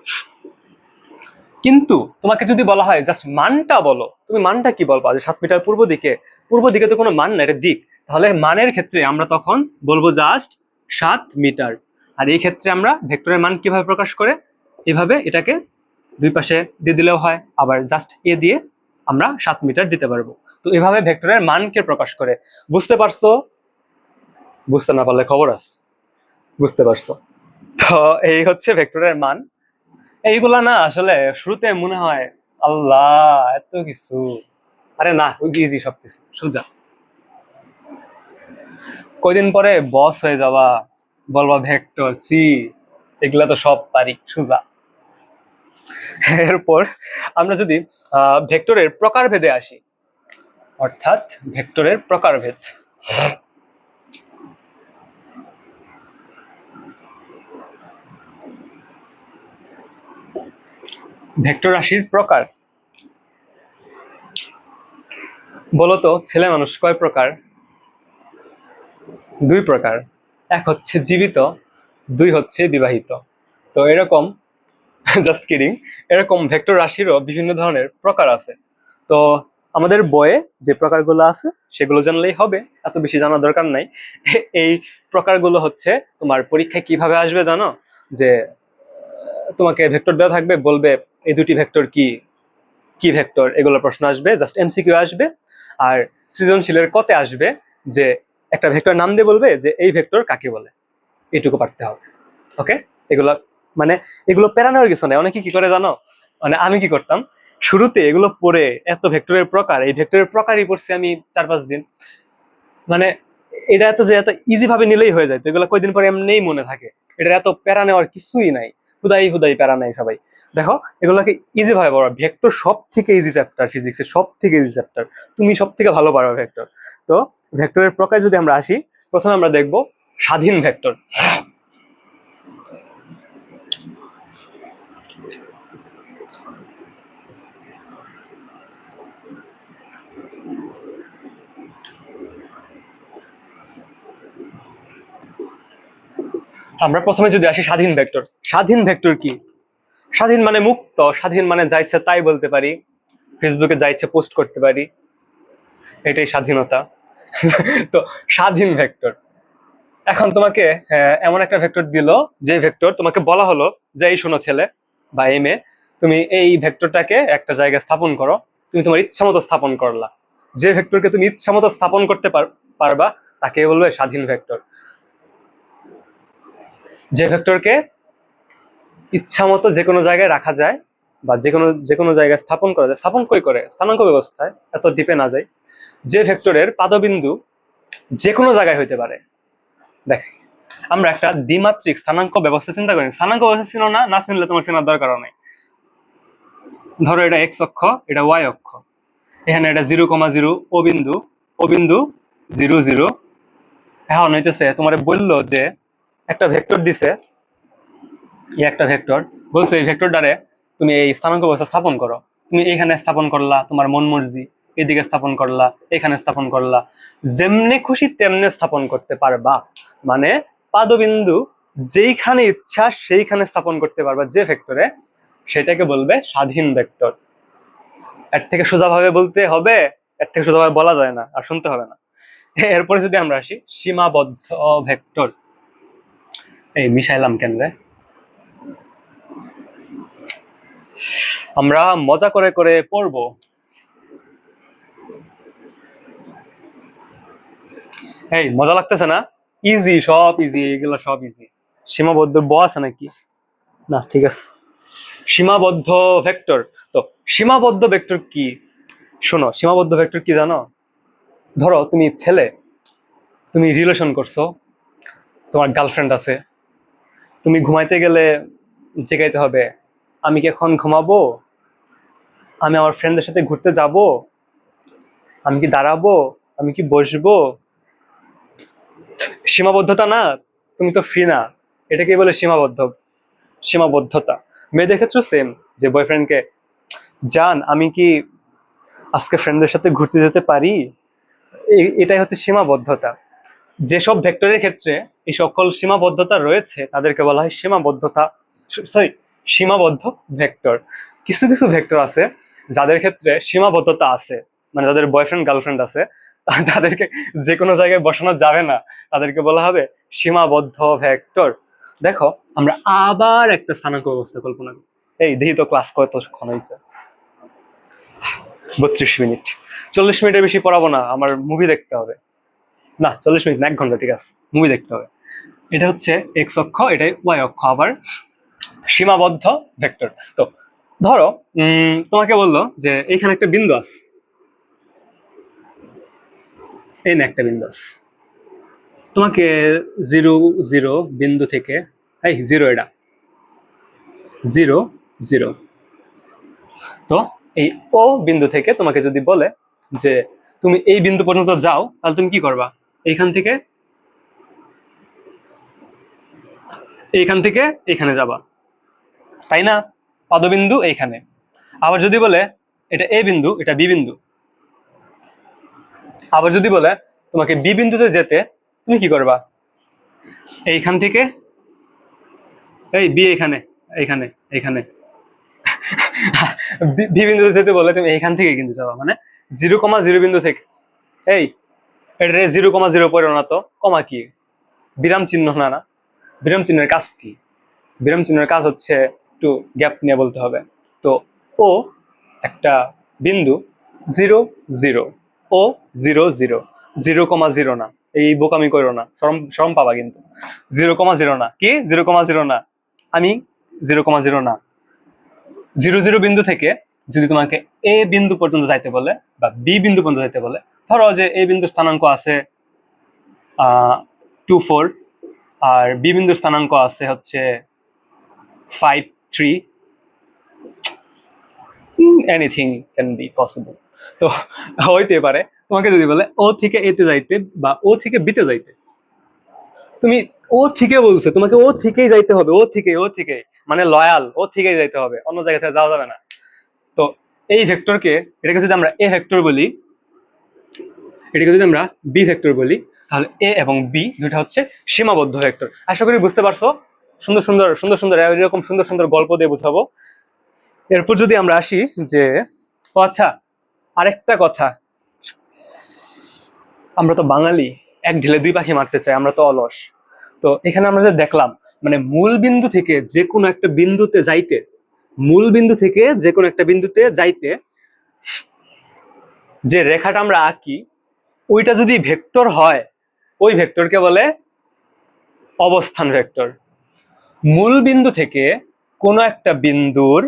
কিন্তু তোমাকে যদি বলা হয় জাস্ট মানটা বলো, তুমি মানটা কি বলবা, যে 7 মিটার পূর্ব দিকে? পূর্ব দিকে তো কোনো মান না, এটা দিক। তাহলে মানের ক্ষেত্রে আমরা তখন বলবো জাস্ট 7 মিটার। আর এই ক্ষেত্রে আমরা ভেক্টরের মান কিভাবে প্রকাশ করে, এভাবে এটাকে দুই পাশে দিয়ে দিলেও হয়, আবার জাস্ট এ দিয়ে আমরা 7 মিটার দিতে পারবো। তো এভাবে ভেক্টরের মানকে প্রকাশ করে। বুঝতে পারছো? বুঝতে না পারলে খবর আছে। বুঝতে পারছো? তো এই হচ্ছে ভেক্টরের মান। এইগুলা না আসলে শুরুতে মনে হয় আল্লাহ এত কিছু, আরে না, ইজি সবকিছু সোজা। কয়দিন পরে বস হয়ে যাবা, বলবা ভেক্টর সি, এগুলা তো সব পারি সোজা। এরপর আমরা যদি ভেক্টরের প্রকারভেদে আসি, অর্থাৎ ভেক্টরের প্রকারভেদ। ভেক্টর রাশির প্রকার বলতো, ছেলে মানুষ কয় প্রকার? 2 প্রকার। এক হচ্ছে জীবিত, 2 হচ্ছে বিবাহিত। তো এরকম, জাস্ট কিডিং, এরকম ভেক্টর রাশিরও বিভিন্ন ধরনের প্রকার আছে। তো আমাদের বইয়ে যে প্রকারগুলো আছে সেগুলো জানলেই হবে, এত বেশি জানার দরকার নাই। এই প্রকারগুলো হচ্ছে তোমার পরীক্ষায় কিভাবে আসবে জানো, যে তোমাকে ভেক্টর দেওয়া থাকবে, বলবে এই দুটি ভেক্টর কি, কি ভেক্টর, এগুলো প্রশ্ন আসবে, জাস্ট এমসিকিউ আসবে। আর সৃজনশীলের কতে আসবে যে একটা ভেক্টর নাম দিয়ে বলবে যে এই ভেক্টর কাকে বলে, এইটুকু পারতে হবে। ওকে, এগুলো মানে এগুলো পেরানোর কিছু নেই। অনেকে কি করে জানো, মানে আমি কি করতাম, শুরুতে এগুলো পড়ে এত ভেক্টরের প্রকার, এই ভেক্টরের প্রকারই পড়ছি আমি 4-5 দিন, মানে এটা এত যে এত ইজি ভাবে নিলেই হয়ে যায়, তো এগুলো কয়দিন পরে এমনিই মনে থাকে। এটা এত প্যারা নেওয়ার কিছুই নাই, হুদাই হুদাই প্যারা নাই সবাই। দেখো, এগুলোকে ইজি ভাবে পড়া, ভেক্টর সব থেকে ইজি চ্যাপ্টার, ফিজিক্সের সব থেকে ইজি চ্যাপ্টার, তুমি সব থেকে ভালো পারো ভেক্টর। তো ভেক্টরের প্রকার যদি আমরা আসি, প্রথমে আমরা দেখব স্বাধীন ভেক্টর। আমরা প্রথমে যদি আসি স্বাধীন ভেক্টর, স্বাধীন ভেক্টর কি? স্বাধীন মানে মুক্ত, স্বাধীন মানে যা ইচ্ছা তাই বলতে পারি, ফেসবুকে যা ইচ্ছা পোস্ট করতে পারি, এটাই স্বাধীনতা। তো স্বাধীন ভেক্টর, এখন তোমাকে এমন একটা ভেক্টর দিল, যে ভেক্টর তোমাকে বলা হলো যে এই শোনো ছেলে বা এই মেয়ে, তুমি এই ভেক্টরটাকে একটা জায়গায় স্থাপন করো, তুমি তোমার ইচ্ছা মতো স্থাপন করলা। যে ভেক্টরকে তুমি ইচ্ছা মতো স্থাপন করতে পারবা তাকে বলবে স্বাধীন ভেক্টর। যে ভেক্টরকে ইচ্ছা মতো যে কোনো জায়গায় রাখা যায় বা যে কোনো জায়গায় স্থাপন করা যায়। স্থাপন কই করে? স্থানাঙ্ক ব্যবস্থায়, এত ডিপে না যায়। যে ভেক্টরের পাদবিন্দু যে কোনো জায়গায় হইতে পারে। দেখ, আমরা একটা দ্বিমাত্রিক স্থানাঙ্ক ব্যবস্থা চিন্তা করি। স্থানাঙ্ক ব্যবস্থা চিনো না, না চিনলে তোমার চেনার দরকার নেই। ধরো এটা এক্স অক্ষ, এটা ওয়াই অক্ষ, এখানে এটা 0,0 ও বিন্দু 0,0। এখন হইতেছে তোমার বললো যে একটা ভেক্টর দিছে, একটা ভেক্টর বলছে এই ভেক্টরটারে তুমি এই স্থানাঙ্ক ব্যবস্থা স্থাপন করো। তুমি এইখানে স্থাপন করলা তোমার মন মর্জি, এদিকে স্থাপন করলা, এখানে স্থাপন করলা, যেমনি খুশি তেমনি স্থাপন করতে পারবা। মানে পাদবিন্দু যেইখানে ইচ্ছা সেইখানে স্থাপন করতে পারবা যে ভেক্টরে, সেটাকে বলবে স্বাধীন ভেক্টর। এর থেকে সোজাভাবে বলতে হবে, এর থেকে সোজাভাবে বলা যায় না, আর শুনতে হবে না। এরপরে যদি আমরা আসি সীমাবদ্ধ ভেক্টর। এই মিশাইলাম কেন রে? আমরা মজা করে করে পড়বো। এই মজা লাগতেছে না? ইজি, সব ইজি, এগুলো সব ইজি। সীমাবদ্ধ ব আছে নাকি? না, ঠিক আছে। সীমাবদ্ধ ভেক্টর। তো সীমাবদ্ধ ভেক্টর কি? শোনো, সীমাবদ্ধ ভেক্টর কি জানো? ধরো তুমি ছেলে, তুমি রিলেশন করছো, তোমার গার্লফ্রেন্ড আছে, তুমি ঘুমাইতে গেলে জেগাইতে হবে, আমি কি এখন ঘুমাবো, আমি আমার ফ্রেন্ডদের সাথে ঘুরতে যাব, আমি কি দাঁড়াবো, আমি কি বসবো? সীমাবদ্ধতা না? তুমি তো ফ্রি না। এটাকে বলে সীমাবদ্ধতা। মেয়েদের ক্ষেত্রে সেম, যে বয়ফ্রেন্ডকে, জান আমি কি আজকে ফ্রেন্ডদের সাথে ঘুরতে যেতে পারি? এটাই হচ্ছে সীমাবদ্ধতা। যেসব ভেক্টরের ক্ষেত্রে এই সকল সীমাবদ্ধতা রয়েছে তাদেরকে বলা হয় সীমাবদ্ধ ভেক্টর। কিছু কিছু ভেক্টর আছে যাদের ক্ষেত্রে সীমাবদ্ধতা আছে, মানে যাদের বয়ফ্রেন্ড গার্লফ্রেন্ড আছে, তাদেরকে যে কোনো জায়গায় বসানো যাবে না, তাদেরকে বলা হবে সীমাবদ্ধ ভেক্টর। দেখো, আমরা আবার একটা স্থানাঙ্ক ব্যবস্থা কল্পনা করি। এই দেখি তো ক্লাস কতক্ষণ হয়েছে? 32 মিনিট। 40 মিনিটের বেশি পড়াবো না, আমার মুভি দেখতে হবে। না, 40 মিনিট না, 1 ঘন্টা, ঠিক আছে, মুভি দেখতে হবে। এটা হচ্ছে এক্স অক্ষ, এটাই ওয়াই অক্ষ, আবার সীমাবদ্ধ ভেক্টর। তো ধরো তোমাকে বললো যে এইখানে একটা বিন্দু আছে, এই না একটা বিন্দু আছে, তোমাকে 0,0 বিন্দু থেকে, এই জিরো, এটা 0,0, তো এই ও বিন্দু থেকে তোমাকে যদি বলে যে তুমি এই বিন্দু পর্যন্ত যাও, তাহলে তুমি কি করবা? এইখান থেকে এখানে যাবা, তাই না? পাদবিন্দু এইখানে। আবার যদি বলে এটা এ বিন্দু, এটা বি বিন্দু, আবার যদি বলে তোমাকে বি বিন্দুতে যেতে, তুমি কি করবা? এইখান থেকে, এই বি এখানে, এইখানে, এইখানে বি বিন্দুতে যেতে বলে তুমি এইখান থেকে কিন্তু যাবা, মানে 0,0 বিন্দু থেকে। এই এটা 0,0 পড়ো না তো, কমা কি? বিরাম চিহ্ন না? না, বিরাম চিহ্নের কাজ কি? বিরাম চিহ্নের কাজ হচ্ছে একটু গ্যাপ নিয়ে বলতে হবে। তো ও একটা বিন্দু, 0,0, ও 0,0, 0,0 না, এই বোকামি করো না, শরম শরম পাবা কিন্তু। 0,0 না, কি 0,0 না, আমি 0,0 না। 0,0 বিন্দু থেকে যদি তোমাকে এ বিন্দু পর্যন্ত যাইতে বলে বা বি বিন্দু পর্যন্ত যাইতে বলে, ধরো যে এ বিন্দুর স্থানাঙ্ক আছে 2,4, আর বি বিন্দুর স্থানাঙ্ক আছে হচ্ছে 5,3, এনিথিং ক্যান বি পসিবল। তো হইতে পারে তোমাকে যদি বলে ও থেকে এতে যাইতে বা ও থেকে বিতে যাইতে, তুমি ও থেকে বলছে, তোমাকে ও থেকেই যাইতে হবে, ও থেকে মানে লয়াল, ও থেকেই যাইতে হবে, অন্য জায়গা থেকে যাওয়া যাবে না। তো এই ভেক্টরকে, এটাকে যদি আমরা এ ভেক্টর বলি, এটাকে যদি আমরা বি ভেক্টর বলি, তাহলে এ এবং বি দুটা হচ্ছে সীমাবদ্ধ ভেক্টর। আশা করি বুঝতে পারছো। সুন্দর সুন্দর সুন্দর সুন্দর এরকম সুন্দর সুন্দর গল্প দিয়ে বুঝাবো। এরপর যদি আমরা আসি যে, ও আচ্ছা, আরেকটা কথা, আমরা তো বাঙালি, এক ঢিলে দুই পাখি মারতে চাই, আমরা তো অলস। তো এখানে আমরা যে দেখলাম, মানে মূল বিন্দু থেকে যে কোনো একটা বিন্দুতে যাইতে, মূল বিন্দু থেকে যে কোনো একটা বিন্দুতে যাইতে যে রেখাটা আমরা আঁকি, ওইটা যদি ভেক্টর হয়, ওই ভেক্টরকে বলে অবস্থান ভেক্টর। মূল বিন্দু থেকে কোনো একটা বিন্দুর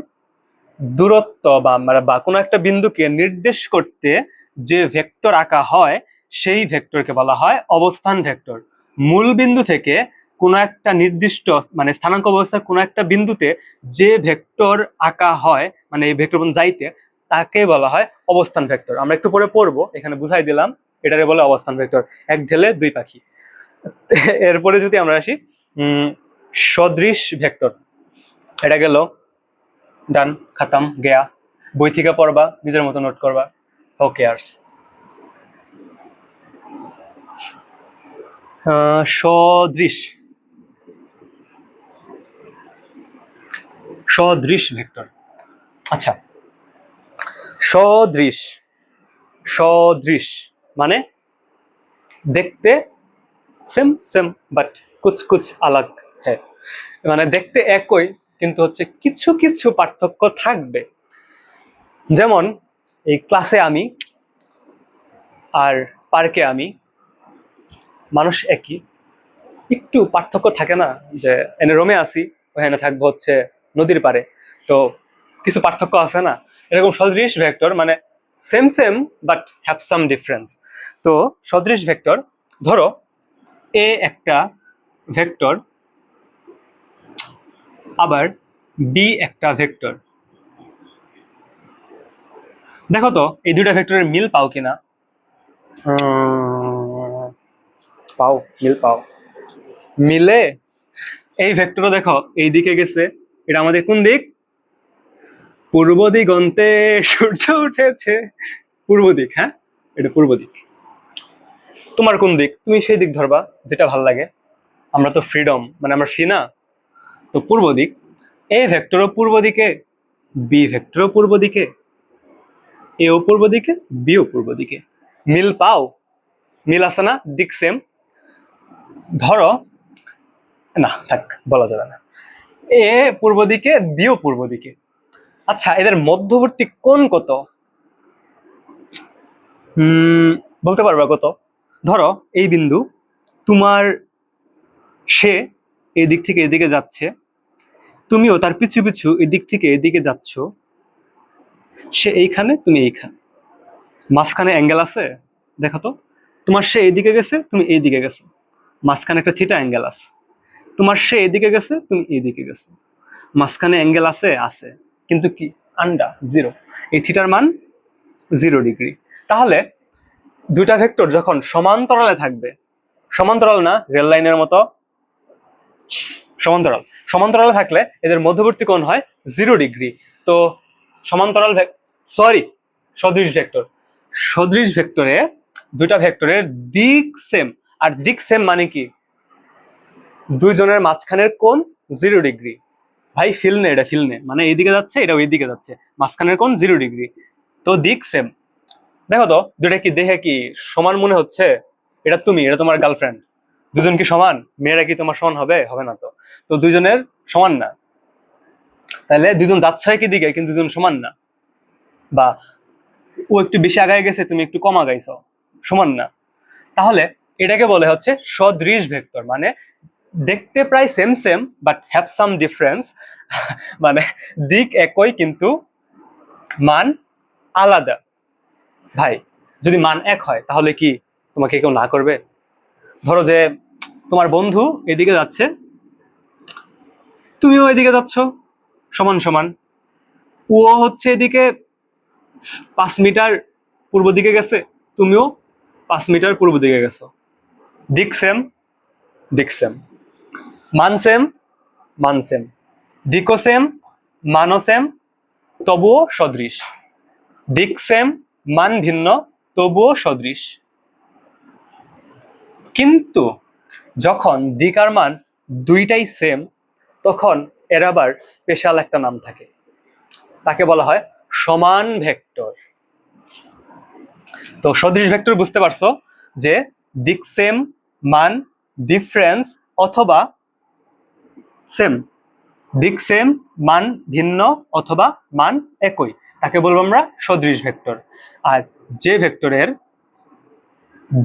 দূরত্ব বা কোনো একটা বিন্দুকে নির্দেশ করতে যে ভেক্টর আঁকা হয় সেই ভেক্টরকে বলা হয় অবস্থান ভেক্টর। মূল বিন্দু থেকে কোনো একটা নির্দিষ্ট মানে স্থানাঙ্ক অবস্থার কোনো একটা বিন্দুতে যে ভেক্টর আঁকা হয় মানে এই ভেক্টর যাইতে তাকে বলা হয় অবস্থান ভেক্টর। আমরা একটু পরে পড়বো, এখানে বুঝাই দিলাম এটারে বলে অবস্থান ভেক্টর। এক ঢেলে দুই পাখি। এরপরে যদি আমরা আসি সদৃশ ভেক্টর, এটা গেল, ডান, খাতাম গেয়া। বই থেকে পড়বা, নিজের মতো নোট করবা, হু কেয়ারস। সদৃশ, সদৃশ ভেক্টর। আচ্ছা, সদৃশ, সদৃশ মানে দেখতে same same but Kuch Kuch আলাগ হ্যাঁ, মানে দেখতে একই কিন্তু হচ্ছে কিছু কিছু পার্থক্য থাকবে। যেমন এই ক্লাসে আমি আর পার্কে আমি, মানুষ একই, একটু পার্থক্য থাকে না? যে এনে রোমে আসি, ওখানে থাকবো হচ্ছে নদীর পারে, তো কিছু পার্থক্য আছে না? এরকম সদৃশ ভেক্টর মানে same same but have some difference. তো সদৃশ ভেক্টর, ধরো এ একটা ভেক্টর, আবার বি একটা ভেক্টর। দেখো তো এই দুইটা ভেক্টরের মিল পাও কিনা? পাও, মিল পাও। মিলে এই ভেক্টরও দেখো এই দিকে গেছে, এটা আমাদের কোন দিক? পূর্ব দিগন্তে সূর্য উঠেছে, পূর্ব দিক। হ্যাঁ, এটা পূর্ব দিক। তোমার কোন দিক? তুমি সেই দিক ধরবা যেটা ভাল লাগে। আমরা তো ফ্রিডম, মানে আমরা ফ্রি না? তো পূর্ব দিক। এ ভেক্টরও পূর্ব দিকে, বি ভেক্টরও পূর্ব দিকে, এও পূর্ব দিকে, বিও পূর্ব দিকে। মিল পাও? মিল আছে না? দিক সেম। ধরো, না থাক, বলা যাবে না। এ পূর্ব দিকে, বিও পূর্ব দিকে। আচ্ছা, এদের মধ্যবর্তী কোণ কত? বলতে পারবা কত? ধরো এই বিন্দু, তোমার, সে এই দিক থেকে এদিকে যাচ্ছে, তুমিও তার পিছু পিছু এদিক থেকে এদিকে যাচ্ছ। সে এইখানে, তুমি এইখানে, মাঝখানে অ্যাঙ্গেল আছে? দেখো তো, তোমার সে এইদিকে গেছে, তুমি এইদিকে গেছো, মাঝখানে একটা থিটা অ্যাঙ্গেল আছে। তোমার সে এদিকে গেছে, তুমি এইদিকে গেছো, মাঝখানে অ্যাঙ্গেল আছে? আছে, কিন্তু কি? আন্ডা, জিরো। এই থিটার মান 0 ডিগ্রি। তাহলে দুইটা ভেক্টর যখন সমান্তরালে থাকবে, সমান্তরাল না রেল লাইনের মতো, সমান্তরাল, সমান্তরালে থাকলে এদের মধ্যবর্তী কোণ হয় 0 ডিগ্রি। তো সমান্তরাল সরি, সদৃশ ভেক্টর, সদৃশ ভেক্টরে দুইটা ভেক্টরের দিক সেম। আর দিক সেম মানে কি? দুইজনের মাঝখানের কোণ 0 ডিগ্রি। ভাই ফিল নে, এটা ফিল নে, মানে এইদিকে যাচ্ছে, এটা ওইদিকে যাচ্ছে, মাঝখানের কোণ 0 ডিগ্রি, তো দিক সেম। দেখো তো দুইটা কি দেখে কি সমান মনে হচ্ছে? এটা তুমি, এটা তোমার গার্লফ্রেন্ড, দুজন কি সমান? মেয়েরা কি তোমার সমান হবে? হবে না তো। তো দুজনের সমান না, তাহলে দুজন যাচ্ছে কি দিকে, কিন্তু দুজন সমান না। বা ও একটু বেশি আগায় গেছে, তুমি একটু কম আগাইছো, সমান না। তাহলে এটাকে বলে হচ্ছে সদৃশ ভেক্টর, মানে দেখতে প্রায় same same but have some difference. মানে দিক একই কিন্তু মান আলাদা। ভাই যদি মান এক হয় তাহলে কি তোমাকে কেউ না করবে? ধরো যে তোমার বন্ধু এদিকে যাচ্ছে, তুমিও এদিকে যাচ্ছ, সমান সমান। ও হচ্ছে এদিকে 5 মিটার পূর্ব দিকে গেছে, তুমিও 5 মিটার পূর্ব দিকে গেছো, দিক সেম, দিক সেম। মান সেম, মান সেম। দিকও সেম, মানও সেম, তবুও সদৃশ। দিক সেম, মান ভিন্ন, তবুও সদৃশ। কিন্তু যখন দিক আর মান দুইটাই সেম, তখন এর আবার স্পেশাল একটা নাম থাকে, তাকে বলা হয় সমান ভেক্টর। তো সদৃশ ভেক্টর বুঝতে পারছো যে দিক সেম, মান ডিফারেন্স অথবা সেম, দিক সেম, মান ভিন্ন অথবা মান একই, তাকে বলবো আমরা সদৃশ ভেক্টর। আর যে ভেক্টরের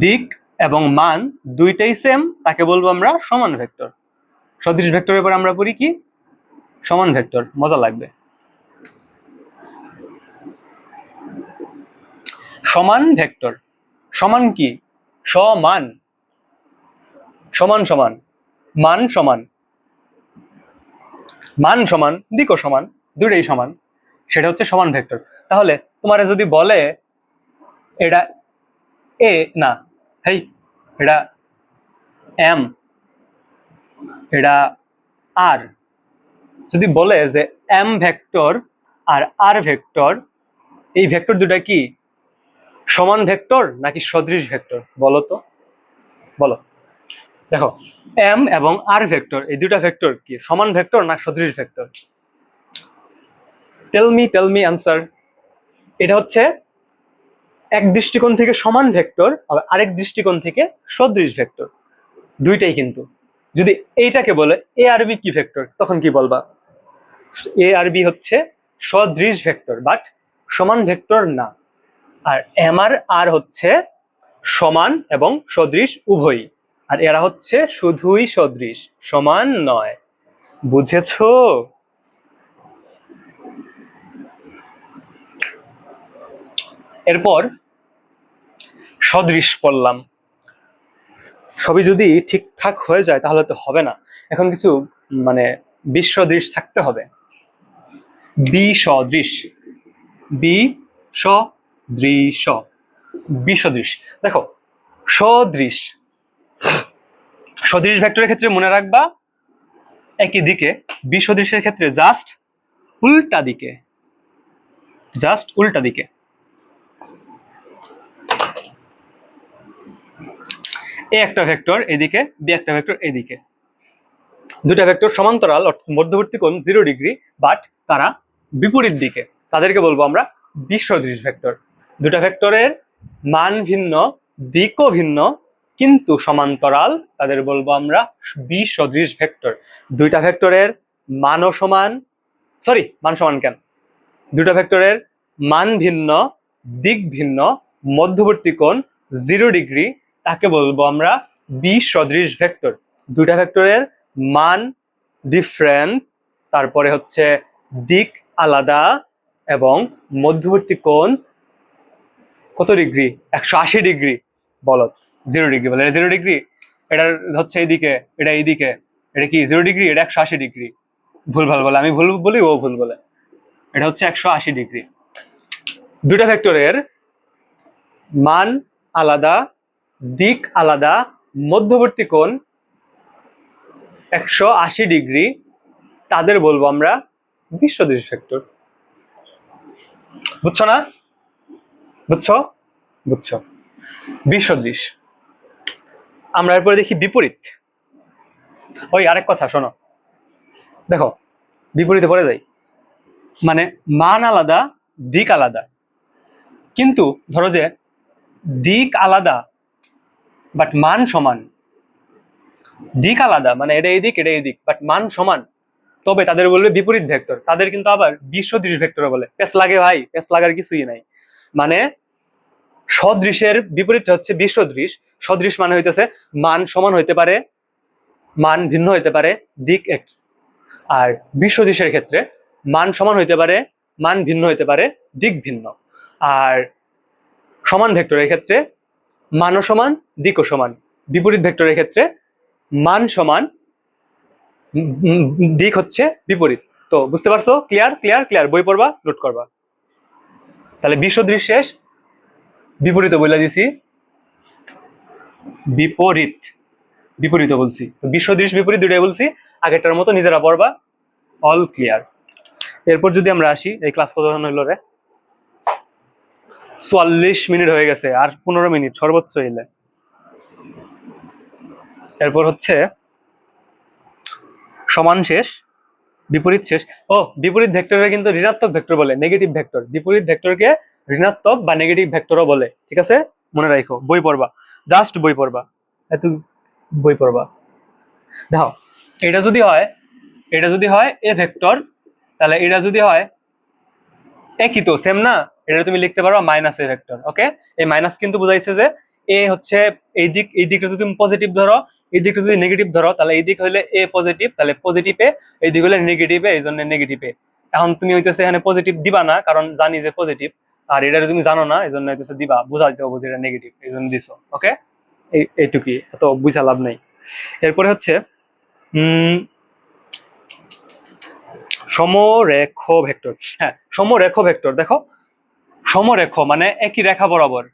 দিক এবং মান দুইটাই সেম তাকে বলবো আমরা সমান ভেক্টর। সদৃশ ভেক্টরের পর আমরা পড়ি কি? সমান ভেক্টর, মজা লাগবে। সমান ভেক্টর, সমান কি? সমান, সমান সমান, মান সমান, মান সমান, দিকও সমান, দুইটাই সমান, সেটা হচ্ছে সমান ভেক্টর। তাহলে তোমারে যদি বলে এটা এ না, হেই এটা এম, এটা আর, যদি বলে যে এম ভেক্টর আর আর ভেক্টর, এই ভেক্টর দুটা কি সমান ভেক্টর নাকি সদৃশ ভেক্টর? বলো তো, বলো। দেখো, এম এবং আর ভেক্টর, এই দুটা ভেক্টর কি সমান ভেক্টর না সদৃশ ভেক্টর? Tell me answer. এটা হচ্ছে এক দৃষ্টিকোণ থেকে সমান ভেক্টর, আবার আরেক দৃষ্টিকোণ থেকে সদৃশ ভেক্টর, দুইটাই কিন্তু। যদি এইটাকে বলে এ আর বি কি ভেক্টর, তখন কি বলবা? এ আর বি হচ্ছে সদৃশ ভেক্টর, বাট সমান ভেক্টর না। আর এম আর আর হচ্ছে সমান এবং সদৃশ উভয়ই, আর এরা হচ্ছে শুধুই সদৃশ, সমান নয়। বুঝেছো? এরপর সদৃশ পড়লাম। ছবি যদি ঠিকঠাক হয়ে যায় তাহলে তো হবে না, এখন কিছু মানে বিসদৃশ থাকতে হবে। বিসদৃশ, বিসদৃশ, বিসদৃশ। দেখো, সদৃশ, সদৃশ ভেক্টরের ক্ষেত্রে মনে রাখবা একই দিকে, বিসদৃশের ক্ষেত্রে জাস্ট উল্টা দিকে, জাস্ট উল্টা দিকে। এ একটা ভেক্টর এদিকে, বি একটা ভেক্টর এদিকে, দুটা ভেক্টর সমান্তরাল, মধ্যবর্তী কোণ 0 ডিগ্রি, বাট তারা বিপরীত দিকে, তাদেরকে বলবো আমরা বিসদৃশ ভেক্টর। দুটা ভেক্টরের মান ভিন্ন, দিকও ভিন্ন, কিন্তু সমান্তরাল, তাদের বলবো আমরা বিসদৃশ ভেক্টর। দুইটা ভেক্টরের মানও সমান, সরি মান সমান কেন, দুটা ভেক্টরের মান ভিন্ন, দিক ভিন্ন, মধ্যবর্তী কোণ 0 ডিগ্রি, তাকে বলবো আমরা বিসদৃশ ভেক্টর। দুটা ভেক্টরের মান ডিফারেন্ট, তারপরে হচ্ছে দিক আলাদা, এবং মধ্যবর্তী কোণ কত ডিগ্রি? 180 ডিগ্রি। বলো, 0 ডিগ্রি বলে, 0 ডিগ্রি, এটা হচ্ছে এইদিকে, এটা এইদিকে, এটা কি 0 ডিগ্রি, এটা 180 ডিগ্রি। ভুল ভাল বলে, আমি ভুল বলি, ও ভুল বলে, এটা হচ্ছে 180 ডিগ্রি। দুটা ভেক্টরের মান আলাদা, দিক আলাদা, মধ্যবর্তী কোণ 180 ডিগ্রি, তাদের বলবো আমরা বিসদৃশ ভেক্টর। বুঝছো না? বুঝছো? বুঝছো। বিসদৃশ। আমরা এরপরে দেখি বিপরীত। ওই আরেক কথা শোনো, দেখো বিপরীতে পড়ে যাই, মানে মান আলাদা, দিক আলাদা, কিন্তু ধরো যে দিক আলাদা বাট মান সমান, দিক আলাদা মানে এটা এই দিক, এটা এই দিক, বাট মান সমান, তবে তাদের বলবে বিপরীত ভেক্টর। তাদের কিন্তু আবার বিসদৃশ ভেক্টর বলে। পেস লাগে ভাই, পেস লাগার কিছুই নাই। মানে সদৃশের বিপরীত হচ্ছে বিসদৃশ। সদৃশ মানে হইতেছে মান সমান হইতে পারে, মান ভিন্ন হইতে পারে, দিক এক। আর বিসদৃশের ক্ষেত্রে মান সমান হইতে পারে, মান ভিন্ন হইতে পারে, দিক ভিন্ন। আর সমান ভেক্টরের ক্ষেত্রে মানও সমান, দিকও সমান। বিপরীত ভেক্টরের ক্ষেত্রে মান সমান, দিক হচ্ছে বিপরীত। তো বুঝতে পারছো? ক্লিয়ার ক্লিয়ার ক্লিয়ার, বই পড়বা, নোট করবা। তাহলে বিসদৃশ শেষ, বিপরীত বলে দিছি, বিপরীত, বিপরীত বলছি তো, বিসদৃশ বিপরীত দুটাই বলছি, আগেরটার মতো নিজেরা পড়বা। All clear. এরপর যদি আমরা আসি, এই ক্লাস কতক্ষণ হইল রে? 44 মিনিট হয়ে গেছে, আর 15 মিনিট সর্বোচ্চ এলে। এরপর হচ্ছে সমান শেষ, বিপরীত শেষ। ও, বিপরীত ভেক্টরের কিন্তু ঋণাত্মক ভেক্টর বলে, নেগেটিভ ভেক্টর। বিপরীত ভেক্টরকে ঋণাত্মক বা নেগেটিভ ভেক্টরও বলে, ঠিক আছে? মনে রাখো, বই পড়বা, জাস্ট বই পড়বা, এত বই পড়বা। দেখো, এটা যদি হয়, এটা যদি হয় এ ভেক্টর, তাহলে এটা যদি হয় একই তো, সেম না? এটা তুমি লিখতে পারো মাইনাস এ ভেক্টর। ওকে, এই মাইনাস কিন্তু বুঝাইছে যে এ হচ্ছে এই দিক, এই দিকে যদি তুমি পজিটিভ ধরো, এই দিকটা যদি নেগেটিভ ধরো তাহলে এই দিক হইলে এ পজিটিভ, তাহলে পজিটিভে, এই দিক হলে নেগেটিভে, এই জন্য নেগেটিভে। এখন তুমি হইতেছে এখানে পজিটিভ দিবা না, কারণ জানি যে পজিটিভ, আর এটা তুমি জানো না, এই জন্য হইতেছে দিবা, বুঝাইতে হবে যে এটা নেগেটিভ, এই জন্য দিছো। ওকে, এইটুকুই, এত বুঝা লাভ নেই। এরপরে হচ্ছে সমরেখ ভেক্টর। হ্যাঁ, সমরেখ ভেক্টর দেখো, সমরেখ মানে একই রেখা বরাবর।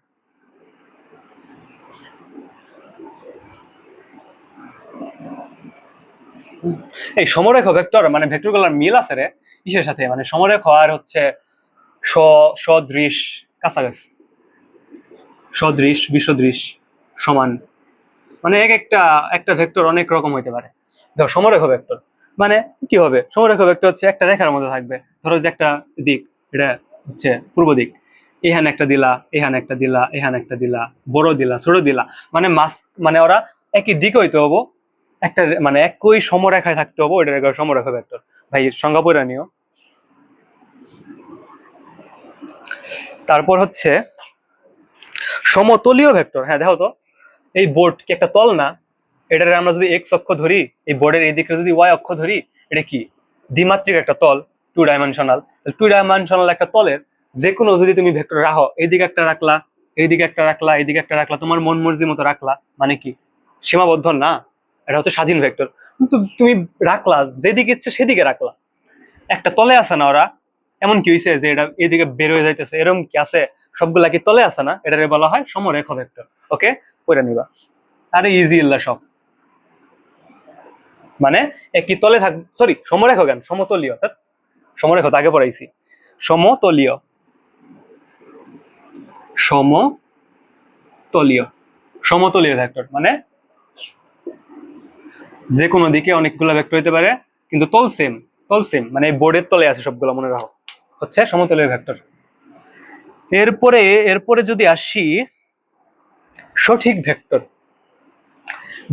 এই সমরেখ ভেক্টর মানে ভেক্টর গুলার মিল আছে রে কিসের সাথে, মানে সমরেখ আর হচ্ছে সদৃশ, কাছাকাছি, সদৃশ, বিসদৃশ, সমান, মানে একটা একটা ভেক্টর অনেক রকম হইতে পারে। ধর সমরেখ ভেক্টর মানে কি হবে, সমরেখ ভেক্টর হচ্ছে একটা রেখার মধ্যে থাকবে। ধরো যে একটা দিক, এটা হচ্ছে পূর্ব দিক, এখানে একটা দিলা, এখানে একটা দিলা, এখানে একটা দিলা, বড় দিলা, ছোট দিলা, মানে মাস, মানে ওরা একই দিক হইতে হবো, একটা মানে একই সমরেখায় থাকতে হবো, ওইটা সমরেখ ভেক্টর। ভাই সংজ্ঞা পড়ে নিও। তারপর হচ্ছে সমতলীয় ভেক্টর। হ্যাঁ দেখো তো, এই বোর্ড কি একটা তল না? এটার আমরা যদি এক্স অক্ষ ধরি, এই বোর্ডের এই দিকটা যদি ওয়াই অক্ষ ধরি, এটা কি দ্বিমাত্রিক একটা তল, 2 ডাইমেনশনাল। 2 ডাইমেনশনাল একটা তলের যে কোনো যদি তুমি ভেক্টর রাখো, এইদিকে একটা রাখলা, এইদিকে একটা রাখলা, এইদিকে একটা রাখলা, তোমার মন মর্জি মতো রাখলা, মানে কি সীমাবদ্ধ না, এটা হচ্ছে স্বাধীন ভেক্টর। কিন্তু তুমি রাখলা যেদিকে ইচ্ছে সেদিকে রাখলা, একটা তলে আছে না ওরা, এমন কি হয়েছে যে এটা এদিকে বের হয়ে যাইতেছে, এরকম কি আছে? সবগুলা কি তলে আছে না? এটারে বলা হয় সমরেখ ভেক্টর। ওকে, পড়ে নিবা, আরে ইজি ইল্লা সব, মানে একই তলে থাক, সরি সমরেখ কেন, সমতলীয়, অর্থাৎ সমরেখ তো আগে পড়াইছি, সমতলীয়, সমতলীয়, সমতলীয় ভেক্টর মানে যে কোনো দিকে অনেকগুলো ভেক্টর হইতে পারে, কিন্তু তল সেম, তল সেম, মানে বোর্ডের তলে আছে সবগুলো, মনে রাখো, হচ্ছে সমতলীয় ভেক্টর। এরপরে এরপরে যদি আসি সঠিক ভেক্টর,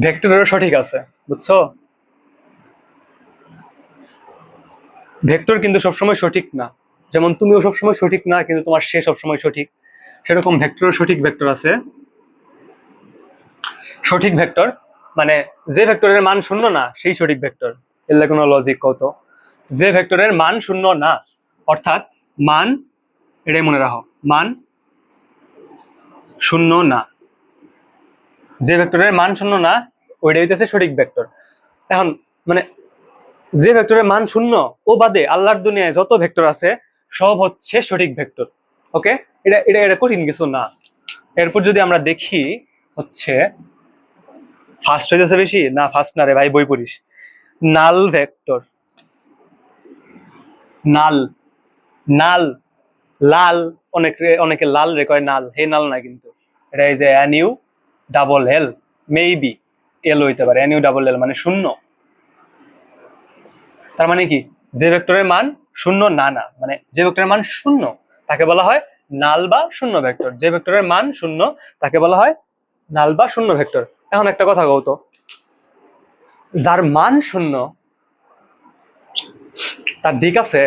ভেক্টরেরও সঠিক আছে, বুঝছো? ভেক্টর কিন্তু সবসময় সঠিক না, যেমন তুমিও সবসময় সঠিক না কিন্তু তোমার সে সবসময় সঠিক, সেরকম ভেক্টরের সঠিক ভেক্টর আছে। সঠিক ভেক্টর মানে যে ভেক্টরের মান শূন্য না সেই সঠিক ভেক্টর, এর কোনো লজিক কত? যে ভেক্টরের মান শূন্য না, অর্থাৎ মান, এটাই মনে রাখো, মান শূন্য না, যে ভেক্টরের মান শূন্য না ওইটাই হইতেছে সঠিক ভেক্টর। এখন মানে যে ভেক্টরের মান শূন্য ও বাদে আল্লাহর দুনিয়ায় যত ভেক্টর আছে সব হচ্ছে সঠিক ভেক্টর। ওকে, এটা এটা এটা কঠিন কিছু না। এরপর যদি আমরা দেখি হচ্ছে ফার্স্ট হইতেছে বেশি না, ফার্স্ট না রে ভাই, বই পড়িস। নাল ভেক্টর, নাল, নাল, লাল, অনেকে অনেকে লাল রে কয়, নাল, হে নাল না কিন্তু, এটা এই যে NU ডাবল এল, মেবি এল হইতে পারে, NU ডাবল এল মানে শূন্য। তার মানে কি, যে ভেক্টরের মান শূন্য না, না মানে যে ভেক্টরের মান শূন্য তাকে বলা হয় নাল বা শূন্য ভেক্টর, যে ভেক্টরের মান শূন্য তাকে বলা হয় নাল বা শূন্য ভেক্টর। এখন একটা কথা কও তো, যার মান শূন্য তার দিক আছে?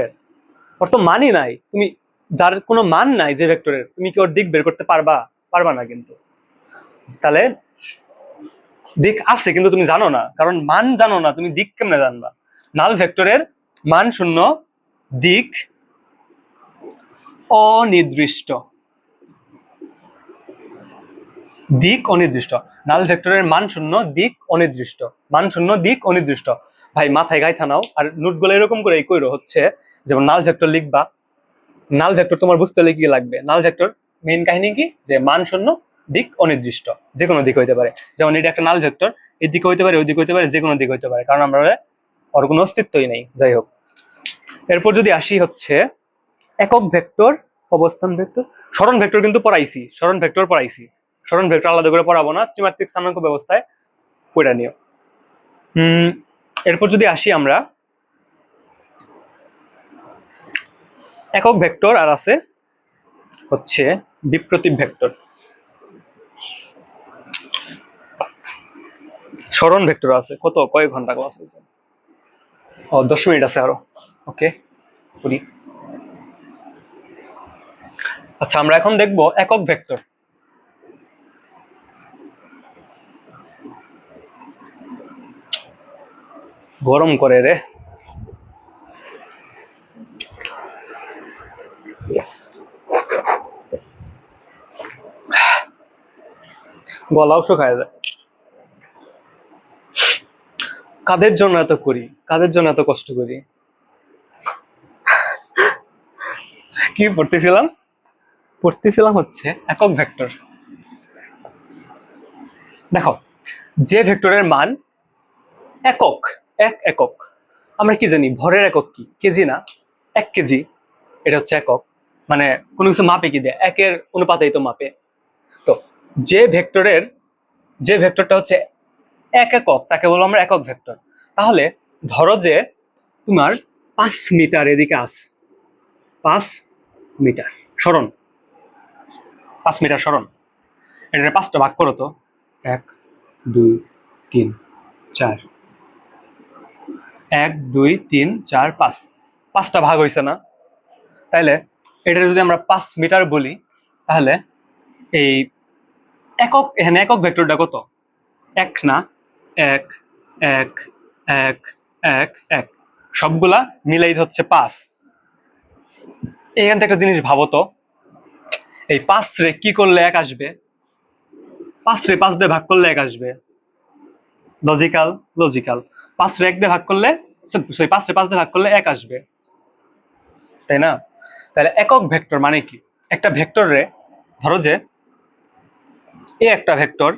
ওর তো মানই নাই, তুমি যার কোনো মান নাই যে ভেক্টরের, তুমি কি ওর দিক বের করতে পারবা? পারবা না কিন্তু। তাহলে দিক আছে কিন্তু তুমি জানো না, কারণ মান জানো না, তুমি দিক কেমনে জানবা? নাল ভেক্টরের মান শূন্য, দিক অনির্দিষ্ট, দিক অনির্দিষ্ট, নাল ভেক্টরের মান শূন্য, দিক অনির্দিষ্ট, মান শূন্য, দিক অনির্দিষ্ট। ভাই মাথায় গাইথা নাও, আর নোটগুলো এরকম করে কইরো হচ্ছে, যেমন নাল ভেক্টর লিখবা, নাল ভেক্টর তোমার বুঝতে হলে কি লাগবে, নাল ভেক্টর মেইন কাহিনী কি, যে মান শূন্য, দিক অনির্দিষ্ট, যে কোনো দিক হইতে পারে, যেমন এটা একটা নাল ভেক্টর, এই দিক হইতে পারে, ওই দিক হইতে পারে, যে কোনো দিক হইতে পারে, কারণ আমরা ওর কোনো অস্তিত্বই নেই। যাই হোক, এরপর যদি আসি হচ্ছে একক ভেক্টর, অবস্থান ভেক্টর, সরণ ভেক্টর কিন্তু পড়াইছি, সরণ ভেক্টর পড়াইছি, সরণ ভেক্টর আলাদা করে পড়াবো না, ত্রিমাত্রিক স্থানাঙ্ক ব্যবস্থায় পড়া নিও। এরপর যদি আসি আমরা একক ভেক্টর, আর আছে হচ্ছে বিপ্রতীপ ভেক্টর, সরণ ভেক্টর আছে। কত কয়েক ঘন্টা ক্লাস হয়েছে? ও 10 মিনিট আছে আরো। ওকে, করি। আচ্ছা, আমরা এখন দেখব একক ভেক্টর। গরম করে রে। গলাও শুকায় যায়। কাদের জন্য এত করি, কাদের জন্য এত কষ্ট করি? কি পড়তেছিলাম? পড়তেছিলাম হচ্ছে একক ভেক্টর। দেখো, যে ভেক্টরের মান একক, একক, আমরা কি জানি ভরের একক কি? কেজি না? 1 কেজি, এটা হচ্ছে একক। মানে কোনো কিছু মাপে কি দেয়? একের অনুপাতেই তো মাপে। তো যে ভেক্টরের, যে ভেক্টরটা হচ্ছে একক, তাকে বলবো আমরা একক ভেক্টর। তাহলে ধরো যে তোমার 5 মিটার এদিকে আছে, 5 মিটার সরণ, 5 মিটার সরণ। এটা 5টা ভাগ করো তো। 1 2 3 4, 1 2 3 4 5, 5টা ভাগ হয়েছে না? তাহলে এটা যদি আমরা 5 মিটার বলি, তাহলে এই একক, এখানে একক ভেক্টরটা কত? 1 না? 1 1 1 1 1, সবগুলা মিলাই হচ্ছে 5। এখান থেকে একটা জিনিস ভাবো তো, এই 5 রে কি করলে 1 আসবে? 5 রে 5 দিয়ে ভাগ করলে 1 আসবে। লজিক্যাল? লজিক্যাল। 5 রে 1 দিয়ে ভাগ করলে, সরি 5 রে 5 দিয়ে ভাগ করলে 1 আসবে, তাই না? তাহলে একক ভেক্টর মানে কি? একটা ভেক্টর রে, ধরো যে এ একটা ভেক্টর,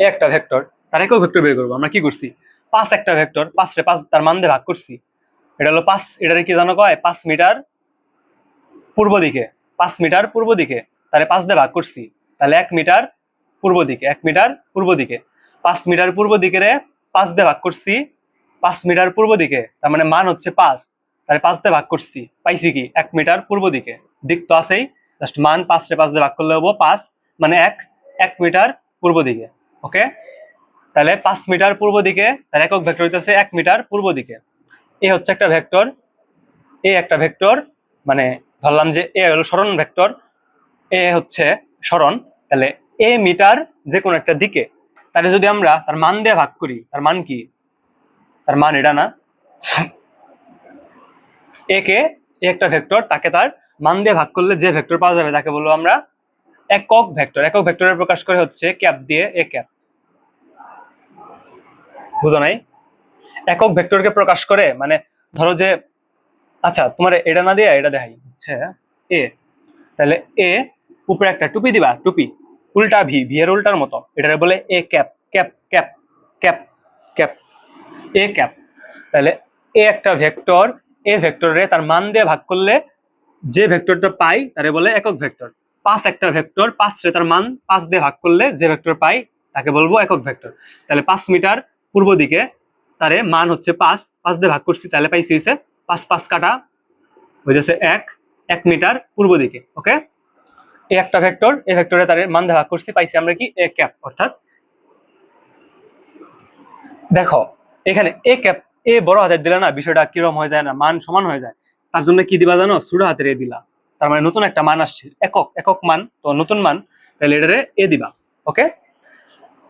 এ একটা ভেক্টর, তার একক ভেক্টর বের করবো। আমরা কি করছি? 5 একটা ভেক্টর, 5 রে 5 তার মান দিয়ে ভাগ করছি। এটা হলো 5, এটারে কি জানো কয়? 5 মিটার পূর্ব দিকে, 5 মিটার পূর্ব দিকে, তাহলে 5 দিয়ে ভাগ করছি, তাহলে 1 মিটার পূর্ব দিকে, 1 মিটার পূর্ব দিকে। 5 মিটার পূর্ব দিকে রে 5 দিয়ে ভাগ করছি, 5 মিটার পূর্ব দিকে, তার মানে মান হচ্ছে 5, তাহলে 5 দিয়ে ভাগ করছি, পাইছি কি? 1 মিটার পূর্ব দিকে। দিক তো আছেই, জাস্ট মান 5 রে 5 দিয়ে ভাগ করলে হবো 5, মানে 1 মিটার পূর্ব দিকে। ওকে, তাহলে 5 মিটার পূর্ব দিকে, তার একক ভেক্টর হইতেছে 1 মিটার পূর্ব দিকে। এ হচ্ছে একটা ভেক্টর, এ একটা ভেক্টর, মানে ধরলাম যে এ হলো সরণ ভেক্টর, এ হচ্ছে সরণ। তাহলে এ মিটার যে কোনো একটা দিকে, তাহলে যদি আমরা তার মান দিয়ে ভাগ করি, তার মান কি? তার মান এটা না? এ কে, এ একটা ভেক্টর, তাকে তার মান দিয়ে ভাগ করলে যে ভেক্টর পাওয়া যাবে তাকে বলবো আমরা একক ভেক্টর। একক ভেক্টরের প্রকাশ করে হচ্ছে ক্যাপ দিয়ে, এ ক্যাপ। বুঝো নাই? একক ভেক্টরকে প্রকাশ করে মানে, ধরো যে, আচ্ছা তোমার এটা না দিয়ে এটা দেখাই হচ্ছে এ, তাহলে এ উপরে একটা টুপি দিবা, টুপি উল্টা ভি, ভি এর উল্টার মতো, এটা বলে A cap, cap cap cap cap, A cap. তাহলে এ একটা ভেক্টর, এ ভেক্টরে তার মান দিয়ে ভাগ করলে যে ভেক্টরটা পাই তারে বলে একক ভেক্টর। 5 একটা ভেক্টর, 5 রে তার মান 5 দিয়ে ভাগ করলে যে ভেক্টর পাই তাকে বলবো একক ভেক্টর। তাহলে 5 মিটার পূর্ব দিকে, তারে মান হচ্ছে 5, 5 দিয়ে ভাগ করছি, তাহলে পাইছি হচ্ছে 5 5 কাটা হইতেছে 1 মিটার পূর্ব দিকে। ওকে, এই একটা ভেক্টর, এই ভেক্টরে তার মান দিয়ে ভাগ করছি, পাইছি আমরা কি? A cap. অর্থাৎ দেখো এখানে এ ক্যাপ, এ বড় হাতের দিলে না বিষয়টা কিরকম হয়ে যায় না? মান সমান হয়ে যায়। তার জন্য কি দিবা জানো? ছোট হাতের এ দিলা, তার মানে নতুন একটা মান আসছে, একক, একক মান তো নতুন মান, তাহলে এটারে এ দিবা। ওকে,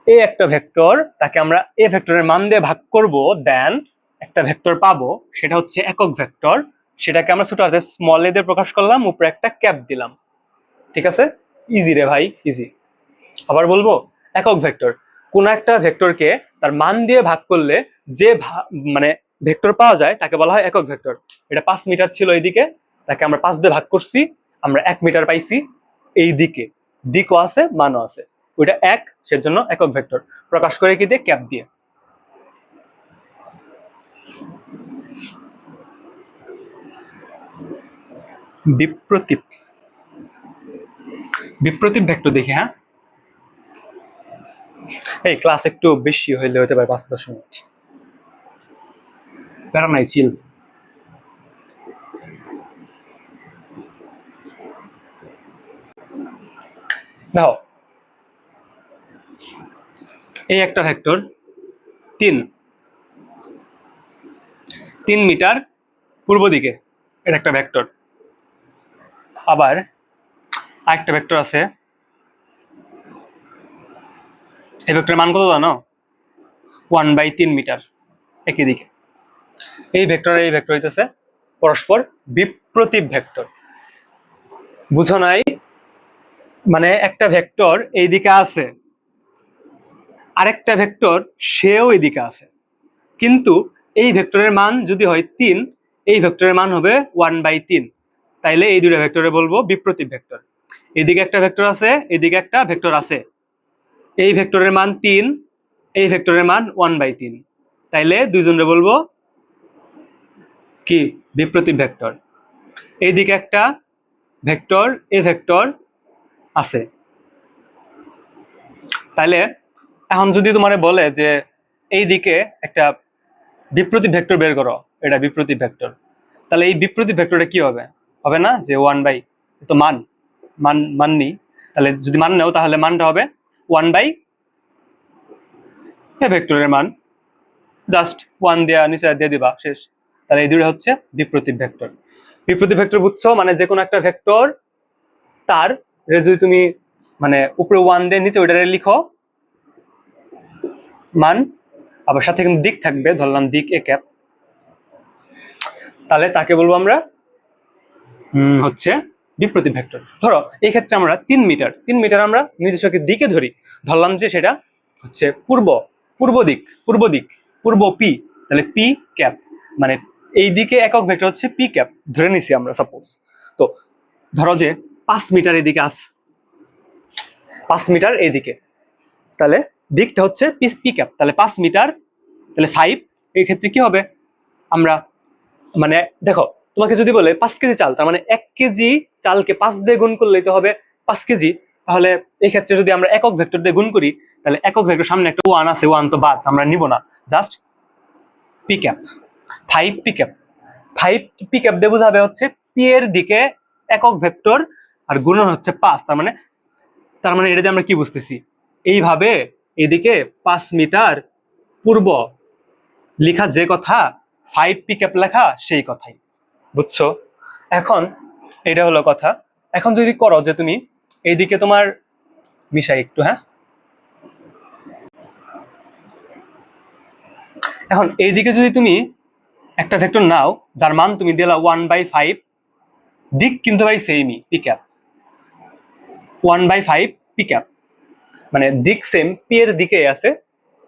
এ একটা ভেক্টর, তাকে আমরা এ ভেক্টরের মান দিয়ে ভাগ করব, দেন একটা ভেক্টর পাবো, সেটা হচ্ছে একক ভেক্টর। সেটাকে আমরা ছোট হাতে স্মল এ দিয়ে প্রকাশ করলাম, উপরে একটা ক্যাপ দিলাম। ঠিক আছে? ইজি রে ভাই, ইজি। আবার বলবো, একক ভেক্টর কোন একটা ভেক্টরকে তার মান দিয়ে ভাগ করলে যে মানে ভেক্টর পাওয়া যায় তাকে বলা হয় একক ভেক্টর। এটা 5 মিটার ছিল এইদিকে, তাকে আমরা 5 দিয়ে ভাগ করছি, আমরা 1 মিটার পাইছি। এই দিকে দিকও আছে, মানও আছে, ওইটা 1, সেজন্য একক ভেক্টর। প্রকাশ করে কি দিয়ে? ক্যাপ দিয়ে। বিপ্রতীপ, বিপ্রতীপ ভেক্টর দেখি। হ্যাঁ, এই ক্লাস একটু বেশি হইলে হতে পারে 5-10 মিনিট, প্যারা নাই, চিল। দেখো, এই একটা ভেক্টর 3 মিটার পূর্ব দিকে, এটা একটা ভেক্টর। আবার আরেকটা ভেক্টর আছে, এই ভেক্টরের মান কত জানো? 1/3 মিটার। একই দিকে। এই ভেক্টর এই ভেক্টর হইতেছে পরস্পর বিপ্রতীপ ভেক্টর। বুঝো নাই? মানে একটা ভেক্টর এইদিকে আছে, আরেকটা ভেক্টর সেও এইদিকে আছে, কিন্তু এই ভেক্টরের মান যদি হয় 3, এই ভেক্টরের মান হবে 1/3। তাইলে এই দুইটা ভেক্টরে বলবো বিপ্রতীপ ভেক্টর। এদিকে একটা ভেক্টর আছে, এদিকে একটা ভেক্টর আছে, এই ভেক্টরের মান 3, এই ভেক্টরের মান 1/3, তাইলে দুইজনে বলবো কি বিপ্রতীপ ভেক্টর। এইদিকে একটা ভেক্টর এ ভেক্টর আছে, তাইলে এখন যদি তোমারে বলে যে এই দিকে একটা বিপ্রতীপ ভেক্টর বের করো, এটা বিপ্রতীপ ভেক্টর, তাহলে এই বিপ্রতীপ ভেক্টরটা কি হবে? হবে না যে 1 বাই, তো মান মান মান নি, তাহলে যদি মান নাও তাহলে মানটা হবে 1 বাই এ ভেক্টরের মান, জাস্ট 1 দেওয়া নিচে দিয়ে দিবা, শেষ। তাহলে এই দুটো হচ্ছে বিপ্রতীপ ভেক্টর। বিপ্রতীপ ভেক্টর বুঝছো, মানে যে কোনো একটা ভেক্টর তার যদি তুমি মানে উপরে 1 দিয়ে নিচে ওইটা লিখো মান, আবার সাথে কিন্তু দিক থাকবে, ধরলাম দিক এ ক্যাপ, তাহলে তাকে বলবো আমরা হচ্ছে বিপ্রতীপ ভেক্টর। ধরো এই ক্ষেত্রে আমরা 3 মিটার আমরা নিজস্ব দিকে ধরি, ধরলাম যে সেটা হচ্ছে পূর্ব দিক, পূর্ব পি, তাহলে পি ক্যাপ, মানে এই দিকে একক ভেক্টর হচ্ছে পি ক্যাপ ধরে নিছি আমরা সাপোজ। তো ধরো যে 5 মিটার এদিকে আছে, 5 মিটার এইদিকে, তাহলে দিকটা হচ্ছে পি ক্যাপ, তাহলে 5 মিটার, তাহলে 5। এই ক্ষেত্রে কি হবে, আমরা মানে দেখো তোমাকে যদি বলে 5 কেজি চাল, তার মানে 1 কেজি চালকে 5 দিয়ে গুণ করলেই তো হবে 5 কেজি। তাহলে এই ক্ষেত্রে যদি আমরা একক ভেক্টর দিয়ে গুণ করি, তাহলে একক ভেক্টর সামনে একটা 1 আছে, 1 তো বাদ, আমরা নিব না, just P cap, 5 P cap. 5 P cap দিয়ে বোঝাবে হচ্ছে পি এর দিকে একক ভেক্টর আর গুণন হচ্ছে 5, তার মানে এটা দিয়ে আমরা কি বুঝতেছি, এইভাবে এদিকে 5 মিটার পূর্ব লেখা যে কথা, 5 পি ক্যাপ লেখা সেই কথাই, বুঝছো? এখন এটা হলো কথা। এখন যদি করো যে তুমি এইদিকে তোমার মিশাই একটু, হ্যাঁ, এখন এইদিকে যদি তুমি একটা ভেক্টর নাও যার মান তুমি দিলা 1/5, দিক কিন্তু ভাই সেমই, পি ক্যাপ 1/5 পি ক্যাপ, মানে দিক সেম, পি এর দিকে আছে,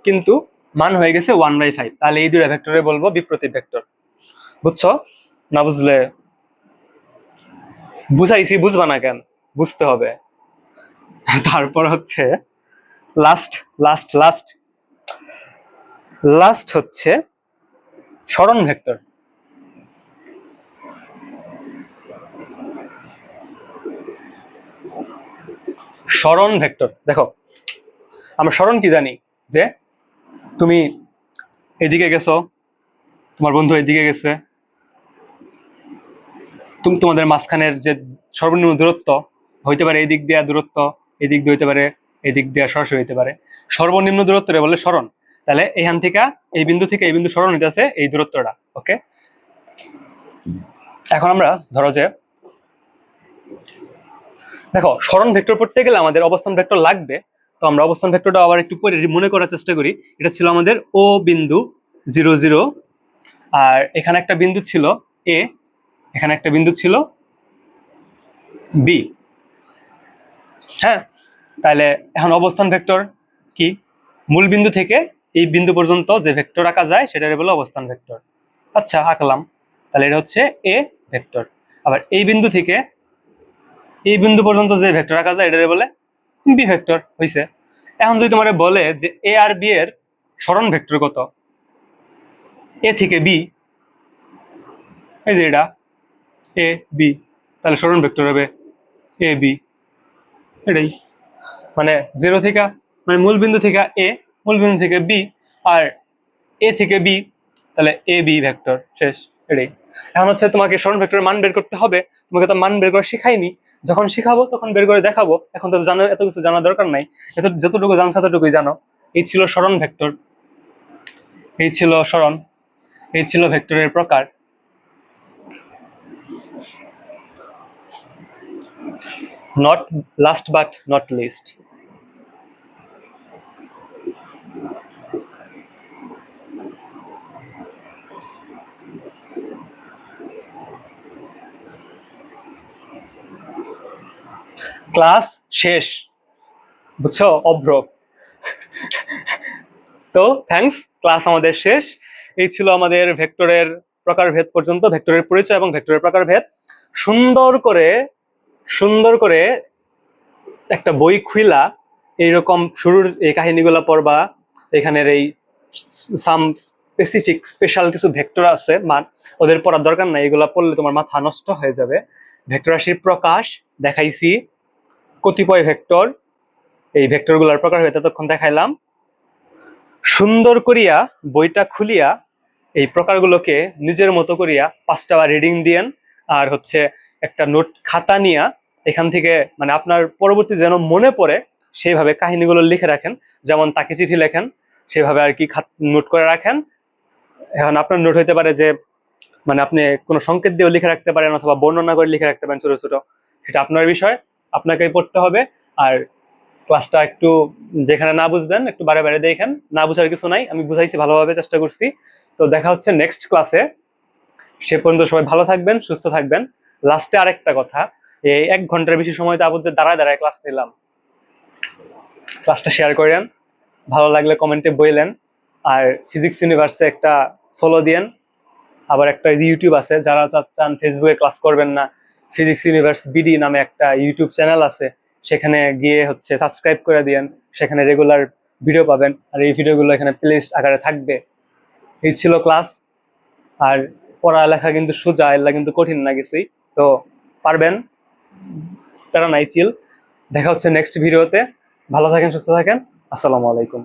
কিন্তু মান হয়ে গেছে 1/5, তাহলে এই দুইটা ভেক্টরে বলবো বিপ্রতীপ ভেক্টর। বুঝছো? না বুঝলে বুঝাইছি, বুঝবা না কেন? বুঝতে হবে। তারপর হচ্ছে লাস্ট লাস্ট লাস্ট লাস্ট হচ্ছে সরণ ভেক্টর। সরণ ভেক্টর দেখো, আমরা সরণ কি জানি, যে তুমি এদিকে গেছো, তোমার বন্ধু এদিকে গেছে, তুমি তোমাদের মাঝখানের যে সর্বনিম্ন দূরত্ব হইতে পারে এই দিক দিয়ে দূরত্ব, এই দিক দিয়ে হইতে পারে, এই দিক দিয়ে সরাসরি হইতে পারে, সর্বনিম্ন দূরত্বটা বলে সরণ। তাহলে এখান থেকে এই বিন্দু থেকে এই বিন্দু সরণ হইতেছে এই দূরত্বটা, ওকে। এখন আমরা ধরো যে দেখো সরণ ভেক্টর পড়তে গেলে আমাদের অবস্থান ভেক্টর লাগবে, তো আমরা অবস্থান ভেক্টরটা আবার একটু পরে মনে করার চেষ্টা করি। এটা ছিল আমাদের ও বিন্দু 0 0, আর এখানে একটা বিন্দু ছিল এ, এখানে একটা বিন্দু ছিল বি, হ্যাঁ। তাহলে এখন অবস্থান ভেক্টর কি, মূল বিন্দু থেকে এই বিন্দু পর্যন্ত যে ভেক্টর আঁকা যায় সেটারে বলে অবস্থান ভেক্টর। আচ্ছা আঁকলাম, তাহলে এটা হচ্ছে এ ভেক্টর। আবার এই বিন্দু থেকে এই বিন্দু পর্যন্ত যে ভেক্টর আঁকা যায় এটারে বলে বি ভেক্টর হইছে। এখন যদি তোমার বলে যে এ আর বি এর সরণ ভেক্টর কত, এ থেকে বি, এই যে এটা এ বি, তাহলে সরণ ভেক্টর হবে এ বি, এটাই। মানে 0 থেকে মানে মূল বিন্দু থেকে এ, মূল বিন্দু থেকে বি, আর এ থেকে বি, তাহলে এ বি ভেক্টর, শেষ, এটাই। এখন হচ্ছে তোমাকে সরণ ভেক্টরের মান বের করতে হবে, তোমাকে তো মান বের করে শিখাইনি, যখন শিখাবো তখন বের করে দেখাবো, এখন তো জানো, এত কিছু জানার দরকার নাই, এত যতটুকু জানছো ততটুকুই জানো। এই ছিল সরণ ভেক্টর, এই ছিল সরণ, এই ছিল ভেক্টরের প্রকার। Not last but not list, class শেষ, বুঝছো অভ্র। তো থ্যাঙ্কস, ক্লাস আমাদের শেষ। এই ছিল আমাদের ভেক্টরের প্রকারভেদ পর্যন্ত, ভেক্টরের পরিচয় এবং ভেক্টরের প্রকারভেদ। সুন্দর করে সুন্দর করে একটা বই খুইলা এইরকম শুরুর এই কাহিনীগুলো পড়বা। এখানের এই সাম স্পেসিফিক স্পেশাল কিছু ভেক্টর আছে, ওদের পড়ার দরকার নাই, এগুলো পড়লে তোমার মাথা নষ্ট হয়ে যাবে। ভেক্টর রাশির প্রকাশ দেখাইছি, কতিপয় ভেক্টর, এই ভেক্টরগুলোর প্রকারভেদ এতক্ষণ দেখাইলাম। সুন্দর করিয়া বইটা খুলিয়া এই প্রকারগুলোকে নিজের মতো করিয়া 5টা বার রিডিং দিয়েন, আর হচ্ছে একটা নোট খাতা নিয়া এখান থেকে মানে আপনার পরবর্তী যেন মনে পড়ে সেইভাবে কাহিনীগুলো লিখে রাখেন, যেমন তাকে চিঠি লেখেন সেভাবে আর কি নোট করে রাখেন। এখন আপনার নোট হইতে পারে যে মানে আপনি কোনো সংকেত দিয়েও লিখে রাখতে পারেন অথবা বর্ণনা করে লিখে রাখতে পারেন ছোট ছোট, সেটা আপনার বিষয়, আপনাকেই পড়তে হবে। আর ক্লাসটা একটু যেখানে না বুঝবেন একটু বারে বারে দেখেন, না বুঝার কিছু নাই, আমি বুঝাইছি ভালোভাবে, চেষ্টা করছি। তো দেখা হচ্ছে নেক্সট ক্লাসে, সে পর্যন্ত সবাই ভালো থাকবেন, সুস্থ থাকবেন। লাস্টে আরেকটা কথা, এই 1 ঘন্টার বেশি সময় তো আবু যে দাঁড়ায় দাঁড়ায় ক্লাস নিলাম, ক্লাসটা শেয়ার করেন, ভালো লাগলে কমেন্টে বললেন। আর ফিজিক্স ইউনিভার্সে একটা ফলো দিয়েন। আবার একটা ইউটিউব আছে, যারা চান ফেসবুকে ক্লাস করবেন না, ফিজিক্স ইউনিভার্স বিডি নামে একটা ইউটিউব চ্যানেল আছে, সেখানে গিয়ে হচ্ছে সাবস্ক্রাইব করে দিয়েন, সেখানে রেগুলার ভিডিও পাবেন, আর এই ভিডিওগুলো এখানে প্লেলিস্ট আকারে থাকবে। এই ছিল ক্লাস। আর পড়ালেখা কিন্তু সোজা, এগুলা কিন্তু কঠিন না কিছুই, তো পারবেন, প্যারা নাই, চিল। দেখা হচ্ছে নেক্সট ভিডিওতে। ভালো থাকেন, সুস্থ থাকেন, আসসালামু আলাইকুম।